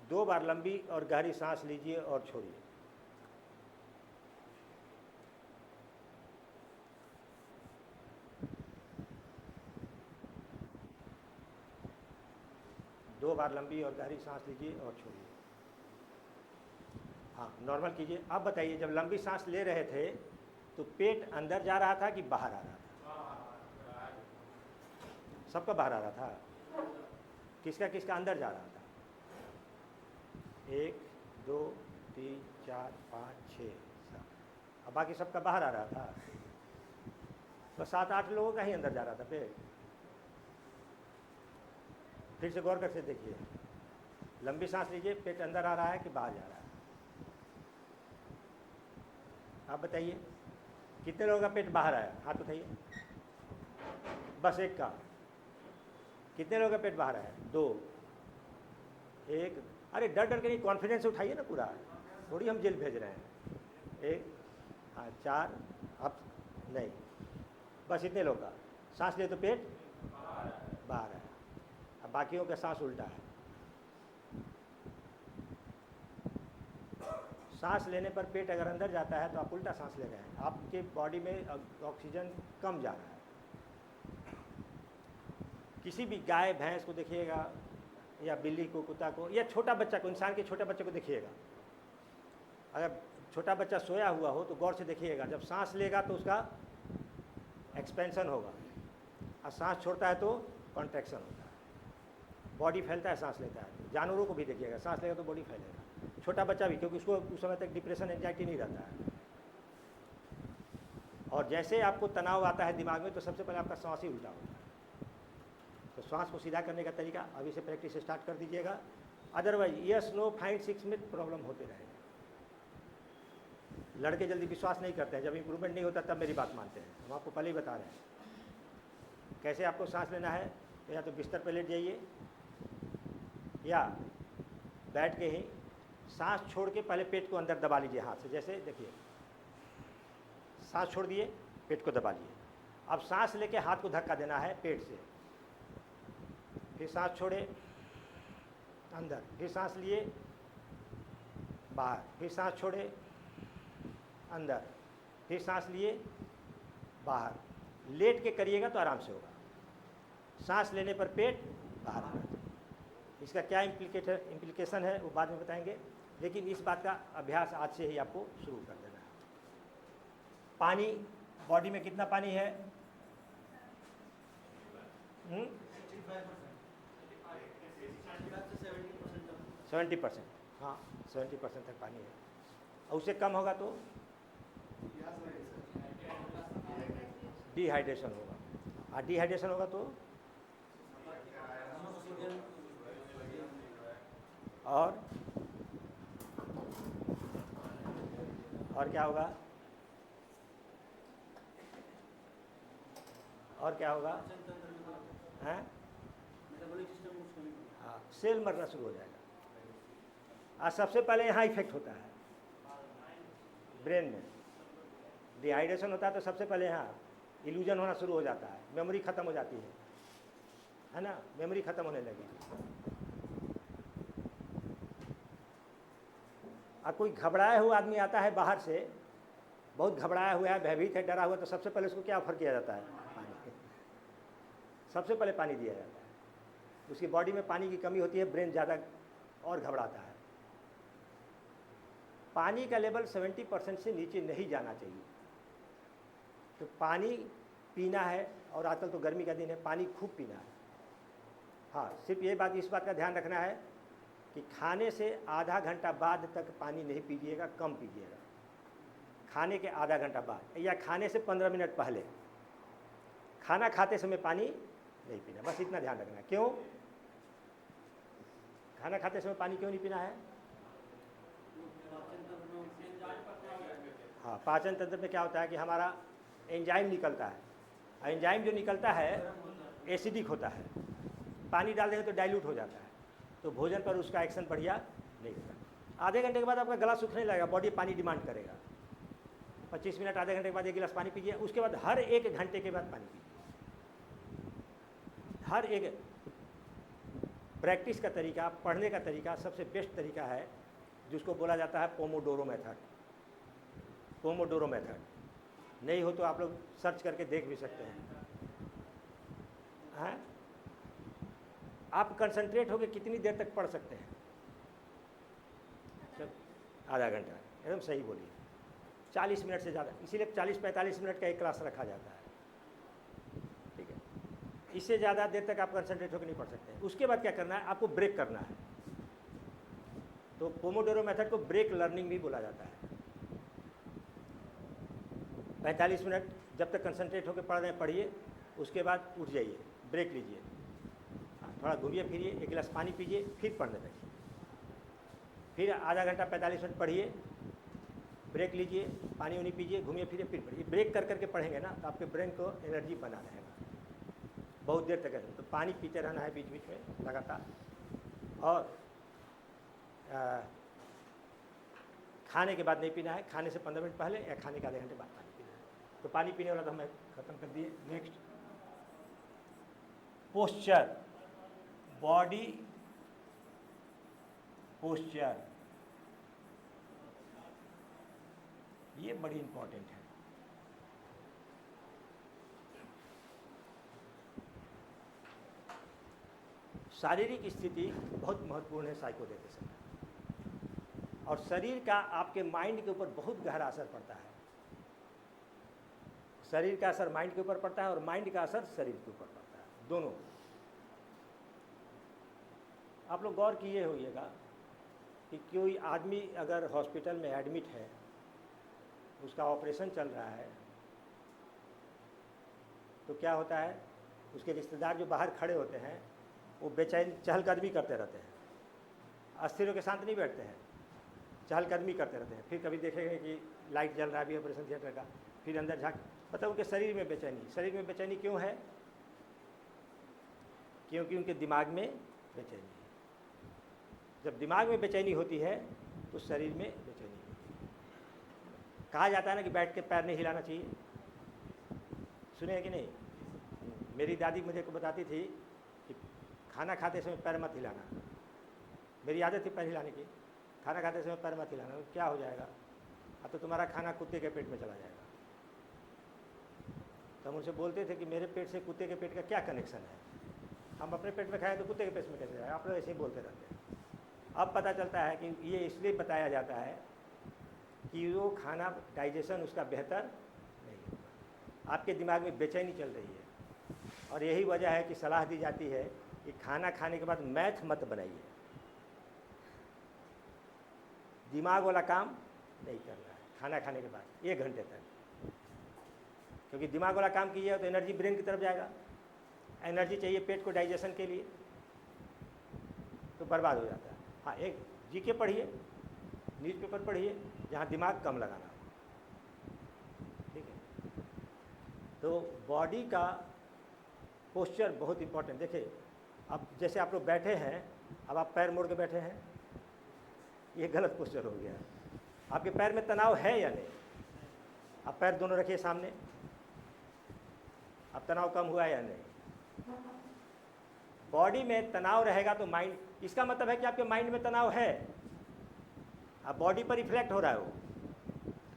2 बार लंबी और गहरी सांस लीजिए और छोड़िए। दो बार लंबी और गहरी सांस लीजिए और छोड़िए। हाँ, नॉर्मल कीजिए। अब बताइए, जब लंबी सांस ले रहे थे तो पेट अंदर जा रहा था कि बाहर आ रहा था? सबका बाहर आ रहा था। किसका किसका अंदर जा रहा था? 1 2 3 4 5 6 7। अब बाकी सबका बाहर आ रहा था। तो 7-8 लोगों का ही अंदर जा रहा था पेट। फिर से गौर करके देखिए, लंबी सांस लीजिए, पेट अंदर आ रहा है कि बाहर जा रहा है? आप बताइए, कितने लोगों का पेट बाहर आया? हाथ उठाइए। बस एक का। कितने लोगों का पेट बाहर आया? 2 1। अरे डर डर के नहीं, कॉन्फिडेंस से उठाइए ना पूरा, थोड़ी हम जेल भेज रहे हैं। 1 हाँ 4। अब नहीं, बस इतने लोग का। सांस ले तो पेट बाहर आया। अब बाकियों का सांस उल्टा है। सांस लेने पर पेट अगर अंदर जाता है तो आप उल्टा सांस ले रहे हैं, आपके बॉडी में ऑक्सीजन कम जा रहा है। किसी भी गाय भैंस को देखिएगा, या बिल्ली को, कुत्ता को, या छोटा बच्चा को, इंसान के छोटे बच्चे को देखिएगा, अगर छोटा बच्चा सोया हुआ हो तो गौर से देखिएगा, जब सांस लेगा तो उसका एक्सपेंशन होगा, और सांस छोड़ता है तो कॉन्ट्रैक्शन होता है। बॉडी फैलता है, सांस लेता है। जानवरों को भी देखिएगा, सांस लेगा तो बॉडी फैलेगा। छोटा बच्चा भी, क्योंकि उसको उस समय तक डिप्रेशन एंजाइटी नहीं रहता है। और जैसे आपको तनाव आता है दिमाग में, तो सबसे पहले आपका सांस ही उल्टा होता है। तो सांस को सीधा करने का तरीका अभी से प्रैक्टिस स्टार्ट कर दीजिएगा। अदरवाइज यस नो फाइंड 6 में प्रॉब्लम होते रहेगा। लड़के जल्दी विश्वास नहीं करते हैं, जब इंप्रूवमेंट नहीं होता तब मेरी बात मानते हैं। हम आपको पहले ही बता रहे हैं कैसे आपको सांस लेना है। तो या तो बिस्तर पर लेट जाइए, या बैठ के ही सांस छोड़ के पहले पेट को अंदर दबा लीजिए हाथ से। जैसे देखिए, सांस छोड़ दिए, पेट को दबा लिए। अब सांस लेके हाथ को धक्का देना है पेट से, फिर सांस छोड़े अंदर, फिर सांस लिए बाहर, फिर सांस छोड़े अंदर, फिर सांस लिए बाहर। लेट के करिएगा तो आराम से होगा। सांस लेने पर पेट बाहर आना चाहिए। इसका क्या इम्प्लीकेशन है वो बाद में बताएंगे, लेकिन इस बात का अभ्यास आज से ही आपको शुरू कर देना है। पानी, बॉडी में कितना पानी है? 70%। हाँ, 70% तक पानी है, और उससे कम होगा तो डिहाइड्रेशन होगा। और डिहाइड्रेशन होगा तो और क्या होगा? और क्या होगा? हैं? हाँ, सेल मरना शुरू हो जाएगा। और सबसे पहले यहाँ इफेक्ट होता है ब्रेन में। डिहाइड्रेशन होता है तो सबसे पहले यहाँ इल्यूजन होना शुरू हो जाता है, मेमोरी खत्म हो जाती है ना? मेमोरी खत्म होने लगेगी। और कोई घबराया हुआ आदमी आता है बाहर से, बहुत घबराया हुआ है, भयभीत है, डरा हुआ, तो सबसे पहले उसको क्या ऑफर किया जाता है? पानी। सबसे पहले पानी दिया जाता है। उसकी बॉडी में पानी की कमी होती है, ब्रेन ज़्यादा और घबराता है। पानी का लेवल 70% से नीचे नहीं जाना चाहिए। तो पानी पीना है, और आजकल तो गर्मी का दिन है, पानी खूब पीना है। हाँ, सिर्फ ये बात, इस बात का ध्यान रखना है कि खाने से आधा घंटा बाद तक पानी नहीं पीजिएगा, कम पीजिएगा। खाने के आधा घंटा बाद, या खाने से 15 मिनट पहले। खाना खाते समय पानी नहीं पीना, बस इतना ध्यान रखना है। क्यों खाना खाते समय पानी क्यों नहीं पीना है? हाँ, पाचन तंत्र में क्या होता है कि हमारा एंजाइम निकलता है। एंजाइम जो निकलता है एसिडिक होता है, पानी डाल देंगे तो डाइल्यूट हो जाता है, तो भोजन पर उसका एक्शन बढ़िया नहीं होता। आधे घंटे के बाद आपका गला सूखने लगेगा, बॉडी पानी डिमांड करेगा। 25 मिनट आधे घंटे के बाद 1 गिलास पानी पीजिए, उसके बाद हर 1 घंटे के बाद पानी पीजिए। हर एक प्रैक्टिस का तरीका, पढ़ने का तरीका सबसे बेस्ट तरीका है, जिसको बोला जाता है पोमोडोरो मेथड। पोमोडोरो मेथड नहीं हो तो आप लोग सर्च करके देख भी सकते हैं। हाँ, आप कंसंट्रेट होकर कितनी देर तक पढ़ सकते हैं? आधा घंटा, एकदम सही बोलिए। 40 मिनट से ज़्यादा, इसीलिए 40-45 मिनट का एक क्लास रखा जाता है, ठीक है। इससे ज़्यादा देर तक आप कंसंट्रेट होकर नहीं पढ़ सकते। उसके बाद क्या करना है, आपको ब्रेक करना है। तो पोमोडोरो मेथड को ब्रेक लर्निंग भी बोला जाता है। 45 मिनट जब तक कंसंट्रेट होकर पढ़ रहे हैं पढ़िए, उसके बाद उठ जाइए, ब्रेक लीजिए, थोड़ा घूमिए फिरिए, 1 गिलास पानी पीजिए, फिर पढ़ने बैठिए, फिर आधा घंटा 45 मिनट पढ़िए, ब्रेक लीजिए, पानी उनी पीजिए, घूमिए फिरिए, फिर पढ़िए। ब्रेक कर करके पढ़ेंगे ना तो आपके ब्रेन को एनर्जी बना रहेगा बहुत देर तक। तो पानी पीते रहना है बीच बीच में लगातार। और खाने के बाद नहीं पीना है, खाने से 15 मिनट पहले या खाने के आधे घंटे बाद पानी पीना है। तो पानी पीने वाला तो हमें ख़त्म कर दिए। नेक्स्ट, पोस्चर, बॉडी पोस्चर, ये बड़ी इंपॉर्टेंट है। शारीरिक स्थिति बहुत महत्वपूर्ण है साइको देते समय, और शरीर का आपके माइंड के ऊपर बहुत गहरा असर पड़ता है। शरीर का असर माइंड के ऊपर पड़ता है और माइंड का असर शरीर के ऊपर पड़ता है, दोनों। आप लोग गौर किए होइएगा कि कोई आदमी अगर हॉस्पिटल में एडमिट है, उसका ऑपरेशन चल रहा है, तो क्या होता है, उसके रिश्तेदार जो बाहर खड़े होते हैं वो बेचैन चहलकदमी करते रहते हैं, अस्थिर होकर शांत नहीं बैठते हैं, चहलकदमी करते रहते हैं। फिर कभी देखेंगे कि लाइट जल रहा है अभी ऑपरेशन थिएटर का, फिर अंदर झाँक, मतलब उनके शरीर में बेचैनी। शरीर में बेचैनी क्यों है? क्योंकि उनके दिमाग में बेचैनी है। जब दिमाग में बेचैनी होती है तो शरीर में बेचैनी होती है। कहा जाता है ना कि बैठ के पैर नहीं हिलाना चाहिए, सुने हैं कि नहीं? मेरी दादी मुझे को बताती थी कि खाना खाते समय पैर मत हिलाना। मेरी आदत थी पैर हिलाने की, खाना खाते समय पैर मत हिलाना। क्या हो जाएगा? अब तो तुम्हारा खाना कुत्ते के पेट में चला जाएगा। तो हम उनसे बोलते थे कि मेरे पेट से कुत्ते के पेट का क्या कनेक्शन है? हम अपने पेट में खाएं तो कुत्ते के पेट में कैसे जाएगा? आप लोग ऐसे ही बोलते रहते हैं। अब पता चलता है कि ये इसलिए बताया जाता है कि वो खाना डाइजेशन उसका बेहतर नहीं होगा, आपके दिमाग में बेचैनी चल रही है। और यही वजह है कि सलाह दी जाती है कि खाना खाने के बाद मैथ मत बनाइए, दिमाग वाला काम नहीं करना है खाना खाने के बाद 1 घंटे तक, क्योंकि दिमाग वाला काम कीजिएगा तो एनर्जी ब्रेन की तरफ जाएगा। एनर्जी चाहिए पेट को डाइजेशन के लिए, तो बर्बाद हो जाता है। हाँ, एक जीके पढ़िए, न्यूज़पेपर पढ़िए, जहाँ दिमाग कम लगाना हो, ठीक है। तो बॉडी का पोस्चर बहुत इम्पोर्टेंट। देखिए, अब जैसे आप लोग बैठे हैं, अब आप पैर मोड़ के बैठे हैं, ये गलत पोस्चर हो गया। आपके पैर में तनाव है या नहीं? आप पैर दोनों रखिए सामने, अब तनाव कम हुआ या नहीं? बॉडी में तनाव रहेगा तो माइंड, इसका मतलब है कि आपके माइंड में तनाव है, अब बॉडी पर रिफ्लेक्ट हो रहा है वो।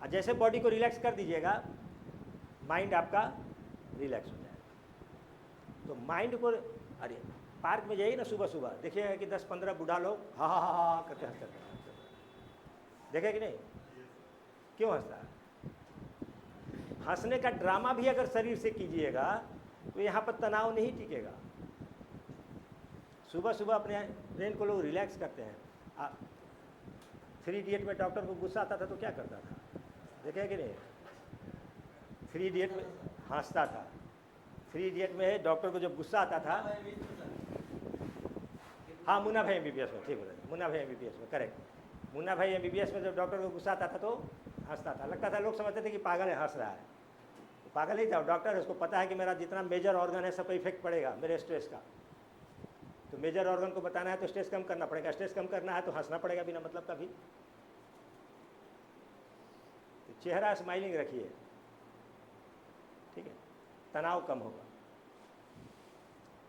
और जैसे बॉडी को रिलैक्स कर दीजिएगा, माइंड आपका रिलैक्स हो जाएगा। तो माइंड को, अरे पार्क में जाइए ना सुबह सुबह, देखिएगा कि 10-15 बूढ़ा लोग हा हा हा हा करके हंसते हैं। देखे कि नहीं? क्यों हंसता है? हंसने का ड्रामा भी अगर शरीर से कीजिएगा तो यहाँ पर तनाव नहीं टिकेगा। सुबह सुबह अपने ब्रेन को लोग रिलैक्स करते हैं। 3 इडियट में डॉक्टर को गुस्सा आता था तो क्या करता था? देखे कि नहीं? 3 इडियट में हंसता था। 3 इडियट में डॉक्टर को जब गुस्सा आता था, हाँ मुन्ना भाई MBBS में, ठीक बोला, मुन्ना भाई MBBS में, करेक्ट। मुन्ना भाई एमबीबीएस में जब डॉक्टर को गुस्सा आता था तो हंसता था, लगता था लोग समझते थे कि पागल है, हंस रहा है। तो पागल ही था डॉक्टर, उसको पता है कि मेरा जितना मेजर ऑर्गन है सब पे इफेक्ट पड़ेगा मेरे स्ट्रेस का। तो मेजर ऑर्गन को बताना है तो स्ट्रेस कम करना पड़ेगा, स्ट्रेस कम करना है तो हंसना पड़ेगा बिना मतलब का भी। तो चेहरा स्माइलिंग रखिए, ठीक है, तनाव कम होगा,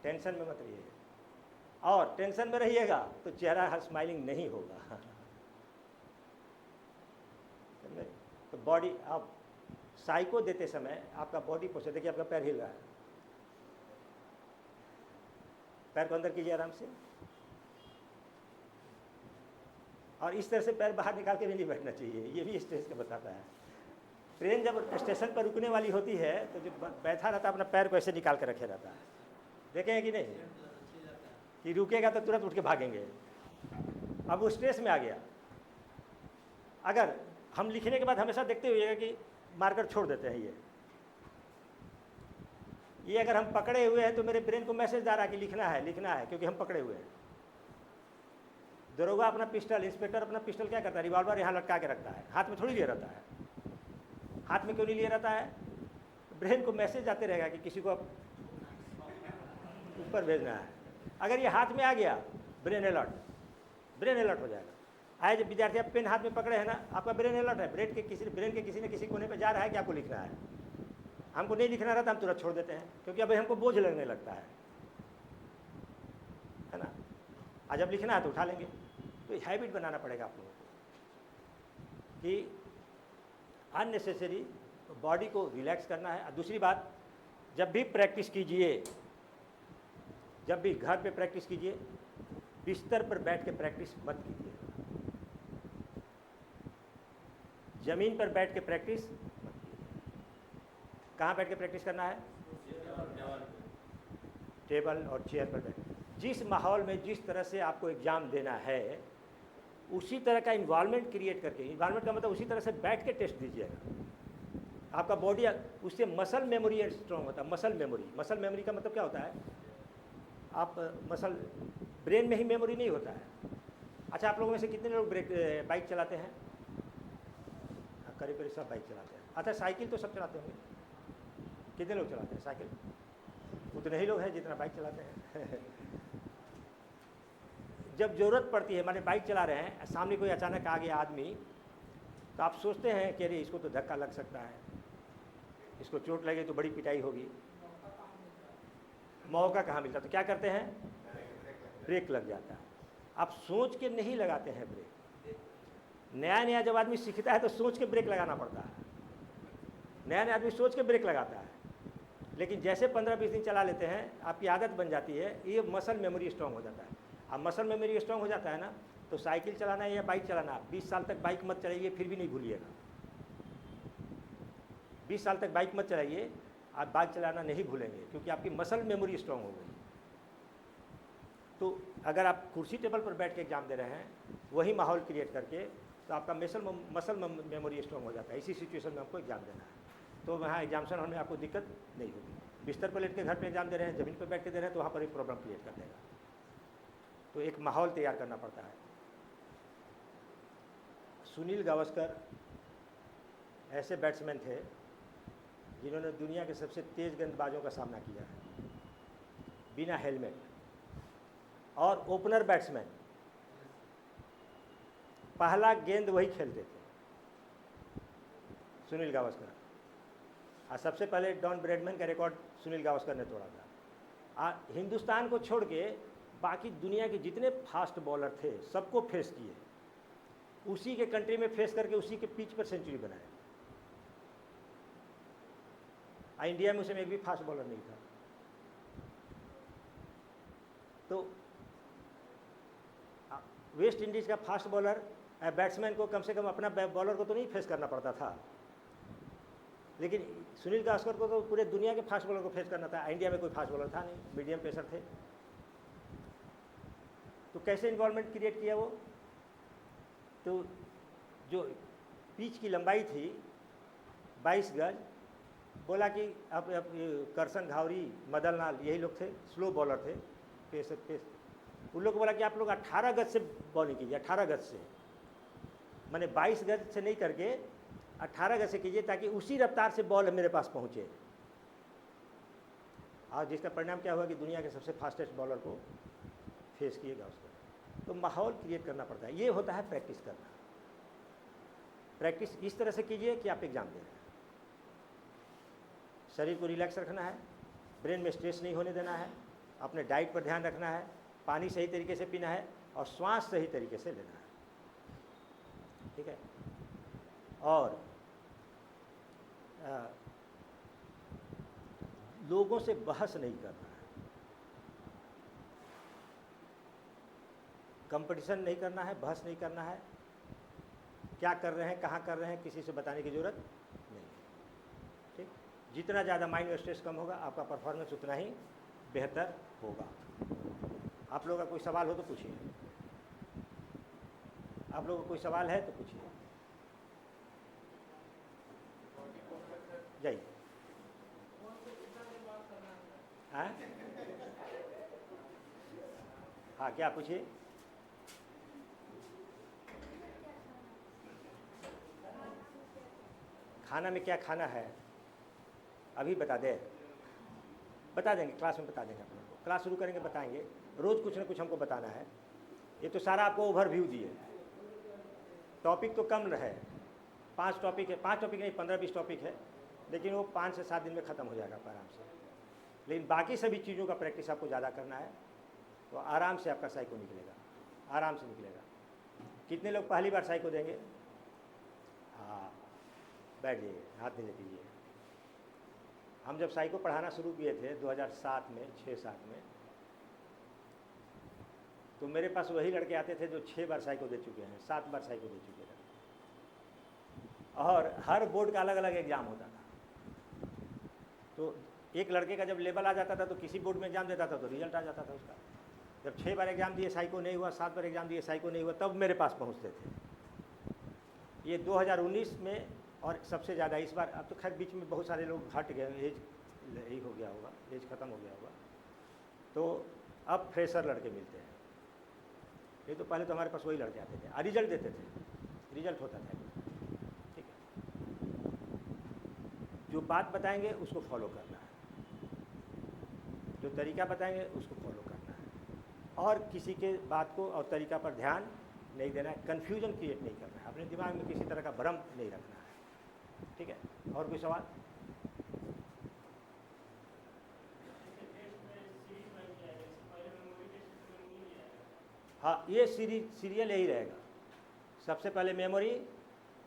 टेंशन में मत रहिएगा। और टेंशन में रहिएगा तो चेहरा स्माइलिंग नहीं होगा। तो बॉडी, आप साइको देते समय आपका बॉडी पोस्चर देखिए, आपका पैर हिल रहा है, पैर को अंदर कीजिए आराम से, और इस तरह से पैर बाहर निकाल के भी नहीं बैठना चाहिए, ये भी स्ट्रेस का बताता है। ट्रेन जब स्टेशन पर रुकने वाली होती है तो जो बैठा रहता है अपना पैर को ऐसे निकाल कर रखे रहता है, देखे हैं कि नहीं, कि रुकेगा तो तुरंत उठ के भागेंगे। अब वो स्ट्रेस में आ गया। अगर हम लिखने के बाद हमेशा देखते हुए कि मार्कर छोड़ देते हैं, ये अगर हम पकड़े हुए हैं तो मेरे ब्रेन को मैसेज आ रहा है कि लिखना है, लिखना है, क्योंकि हम पकड़े हुए हैं। दरोगा अपना पिस्टल, इंस्पेक्टर अपना पिस्टल क्या करता है, रिवॉल्वर यहाँ लटका के रखता है, हाथ में थोड़ी लिए रहता है। हाथ में क्यों नहीं लिए रहता है, ब्रेन को मैसेज आते रहेगा कि किसी को ऊपर भेजना है। अगर ये हाथ में आ गया, ब्रेन अलर्ट हो जाएगा। आए जब विद्यार्थी आप पेन हाथ में पकड़े हैं ना, आपका ब्रेन अलर्ट है, ब्रेन के किसी न किसी कोने पे जा रहा है कि आपको लिखना है। हमको नहीं लिखना रहता, हम तुरंत छोड़ देते हैं, क्योंकि अभी हमको बोझ लगने लगता है ना। आज जब लिखना है तो उठा लेंगे। तो हैबिट बनाना पड़ेगा आप लोगों को कि अननेसेसरी बॉडी को रिलैक्स करना है। दूसरी बात, जब भी प्रैक्टिस कीजिए, जब भी घर पे प्रैक्टिस कीजिए, बिस्तर पर बैठ के प्रैक्टिस मत कीजिए, जमीन पर बैठ के प्रैक्टिस मत कीजिए। कहाँ बैठ के प्रैक्टिस करना है, टेबल और चेयर पर बैठ। जिस माहौल में जिस तरह से आपको एग्ज़ाम देना है उसी तरह का इन्वायरमेंट क्रिएट करके, इन्वायरमेंट का मतलब उसी तरह से बैठ के टेस्ट दीजिएगा। आपका बॉडी, उससे मसल मेमोरी स्ट्रॉन्ग होता है। मसल मेमोरी का मतलब क्या होता है, आप मसल, ब्रेन में ही मेमोरी नहीं होता है। अच्छा, आप लोगों में से कितने लोग बाइक चलाते हैं, करीब करीब सब बाइक चलाते हैं। अच्छा, साइकिल तो सब चलाते होंगे, कितने लोग चलाते हैं साइकिल, उतने ही लोग हैं जितना बाइक चलाते हैं। जब ज़रूरत पड़ती है, माने बाइक चला रहे हैं, सामने कोई अचानक आ गया आदमी, तो आप सोचते हैं कि अरे इसको तो धक्का लग सकता है, इसको चोट लगे तो बड़ी पिटाई होगी, मौका कहाँ मिलता, तो क्या करते हैं, ब्रेक लग जाता है। आप सोच के नहीं लगाते हैं ब्रेक। नया जब आदमी सीखता है तो सोच के ब्रेक लगाना पड़ता है, नया आदमी सोच के ब्रेक लगाता है। लेकिन जैसे 15-20 दिन चला लेते हैं, आपकी आदत बन जाती है, ये मसल मेमोरी स्ट्रांग हो जाता है। अब मसल मेमोरी स्ट्रांग हो जाता है ना, तो साइकिल चलाना या बाइक चलाना, 20 साल तक बाइक मत चलाइए फिर भी नहीं भूलिएगा। 20 साल तक बाइक मत चलाइए, आप बाइक चलाना नहीं भूलेंगे, क्योंकि आपकी मसल मेमोरी स्ट्रांग हो गई। तो अगर आप कुर्सी टेबल पर बैठ के एग्जाम दे रहे हैं, वही माहौल क्रिएट करके, तो आपका मसल मेमोरी स्ट्रांग हो जाता है। इसी सिचुएशन में आपको एग्जाम देना है, तो वहाँ एग्जामिनेशन हॉल में आपको दिक्कत नहीं होगी। बिस्तर पर लेट के घर पे एग्जाम दे रहे हैं, ज़मीन पर बैठ के दे रहे हैं, तो वहाँ पर एक प्रॉब्लम क्रिएट कर देगा। तो एक माहौल तैयार करना पड़ता है। सुनील गावस्कर ऐसे बैट्समैन थे जिन्होंने दुनिया के सबसे तेज़ गेंदबाजों का सामना किया है बिना हेलमेट, और ओपनर बैट्समैन, पहला गेंद वही खेलते थे, सुनील गावस्कर। और सबसे पहले डॉन ब्रैडमैन का रिकॉर्ड सुनील गावस्कर ने तोड़ा था। हिंदुस्तान को छोड़ के बाकी दुनिया के जितने फास्ट बॉलर थे सबको फेस किए, उसी के कंट्री में फेस करके उसी के पिच पर सेंचुरी बनाए। इंडिया में उस समय एक भी फास्ट बॉलर नहीं था। तो वेस्ट इंडीज़ का फास्ट बॉलर बैट्समैन को कम से कम अपना बॉलर को तो नहीं फेस करना पड़ता था, लेकिन सुनील गावस्कर को तो पूरे दुनिया के फास्ट बॉलर को फेस करना था। इंडिया में कोई फास्ट बॉलर था नहीं, मीडियम पेसर थे। तो कैसे इन्वॉल्वमेंट क्रिएट किया वो, तो जो पिच की लंबाई थी 22 गज, बोला कि अब करसन घावरी, मदन लाल, यही लोग थे, स्लो बॉलर थे, पेस उन लोग को बोला कि आप लोग 18 गज से बॉलिंग कीजिए, 18 गज से। मैंने 22 गज से नहीं करके 18 गज से कीजिए, ताकि उसी रफ्तार से बॉल मेरे पास पहुँचे। और जिसका परिणाम क्या हुआ कि दुनिया के सबसे फास्टेस्ट बॉलर को फेस किएगा उसको। तो माहौल क्रिएट करना पड़ता है, ये होता है प्रैक्टिस करना। प्रैक्टिस इस तरह से कीजिए कि आप एग्जाम दे रहे हैं। शरीर को रिलैक्स रखना है, ब्रेन में स्ट्रेस नहीं होने देना है, अपने डाइट पर ध्यान रखना है, पानी सही तरीके से पीना है और श्वास सही तरीके से लेना है, ठीक है। और लोगों से बहस नहीं करना है, कंपटीशन नहीं करना है, बहस नहीं करना है। क्या कर रहे हैं, कहाँ कर रहे हैं, किसी से बताने की ज़रूरत नहीं है, ठीक। जितना ज़्यादा माइंड स्ट्रेस कम होगा, आपका परफॉर्मेंस उतना ही बेहतर होगा। आप लोगों का कोई सवाल हो तो पूछिए, आप लोगों का कोई सवाल है तो पूछिए। जाइए। हाँ, क्या पूछिए। खाना में क्या खाना है अभी बता देंगे, क्लास में बता देंगे। अपने को क्लास शुरू करेंगे, बताएंगे। रोज़ कुछ ना कुछ हमको बताना है। ये तो सारा आपको ओवरव्यू दिए, टॉपिक तो कम रहे, 5 टॉपिक है, 5 टॉपिक नहीं 15-20 टॉपिक है, लेकिन वो 5 से 7 दिन में ख़त्म हो जाएगा आराम से। लेकिन बाकी सभी चीज़ों का प्रैक्टिस आपको ज़्यादा करना है, तो आराम से आपका साइको निकलेगा, आराम से निकलेगा। कितने लोग पहली बार साइको देंगे? हाँ, बैठ जाइए, हाथ नीचे कीजिए। हम जब साइको पढ़ाना शुरू किए थे 2007 में, 6-7 में, तो मेरे पास वही लड़के आते थे जो 6 बार साइको दे चुके हैं, 7 बार साइको दे चुके हैं, और हर बोर्ड का अलग अलग एग्ज़ाम होता था। तो एक लड़के का जब लेवल आ जाता था तो किसी बोर्ड में एग्ज़ाम देता था तो रिजल्ट आ जाता था उसका। जब 6 बार एग्ज़ाम दिए साइको नहीं हुआ, 7 बार एग्ज़ाम दिए साइको नहीं हुआ, तब मेरे पास पहुँचते थे। ये 2019 में, और सबसे ज़्यादा इस बार। अब तो खैर बीच में बहुत सारे लोग हट गए, एज यही हो गया होगा, एज ख़त्म हो गया होगा, तो अब फ्रेशर लड़के मिलते हैं। ये तो पहले तो हमारे पास वही लड़के आते थे, रिजल्ट देते थे, रिजल्ट होता था, ठीक है। जो बात बताएंगे उसको फॉलो करना है, जो तरीका बताएंगे उसको फॉलो करना है, और किसी के बात को और तरीका पर ध्यान नहीं देना है, कन्फ्यूजन क्रिएट नहीं करना है, अपने दिमाग में किसी तरह का भ्रम नहीं रखना है, ठीक है। और कोई सवाल? हाँ, ये सीरियल यही रहेगा। सबसे पहले मेमोरी,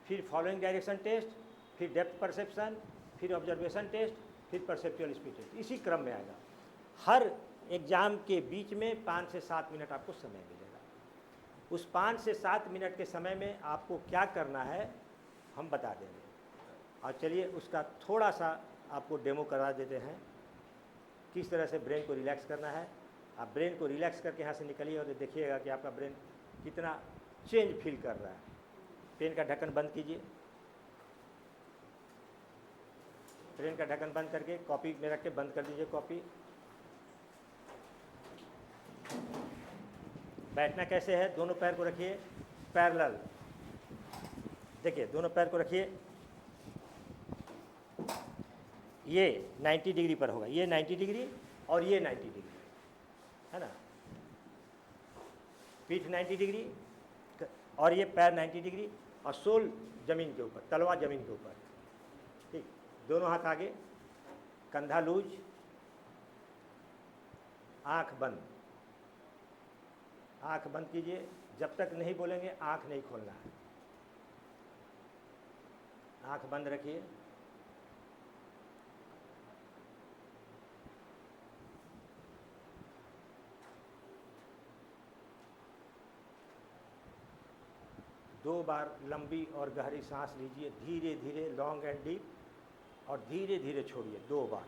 फिर फॉलोइंग डायरेक्शन टेस्ट, फिर डेप्थ परसेप्शन, फिर ऑब्जर्वेशन टेस्ट, फिर परसेप्चुअल स्पीड टेस्ट, इसी क्रम में आएगा। हर एग्ज़ाम के बीच में 5 से 7 मिनट आपको समय मिलेगा। उस 5 से 7 मिनट के समय में आपको क्या करना है हम बता देंगे। और चलिए उसका थोड़ा सा आपको डेमो करा देते हैं, किस तरह से ब्रेन को रिलैक्स करना है। आप ब्रेन को रिलैक्स करके यहाँ से निकलिए और देखिएगा कि आपका ब्रेन कितना चेंज फील कर रहा है। पेन का ढक्कन बंद कीजिए, पेन का ढक्कन बंद करके कॉपी में रख के बंद कर दीजिए कॉपी। बैठना कैसे है? दोनों पैर को रखिए पैरेलल, देखिए दोनों पैर को रखिए, ये 90 डिग्री पर होगा, ये 90 डिग्री और ये 90 डिग्री, है ना। पीठ 90 डिग्री और ये पैर 90 डिग्री, और सोल जमीन के ऊपर, तलवा जमीन के ऊपर, ठीक। दोनों हाथ आगे, कंधा लूज, आंख बंद, आंख बंद कीजिए। जब तक नहीं बोलेंगे आंख नहीं खोलना है, आंख बंद रखिए। दो बार लंबी और गहरी सांस लीजिए, धीरे धीरे, लॉन्ग एंड डीप, और धीरे धीरे छोड़िए 2 बार।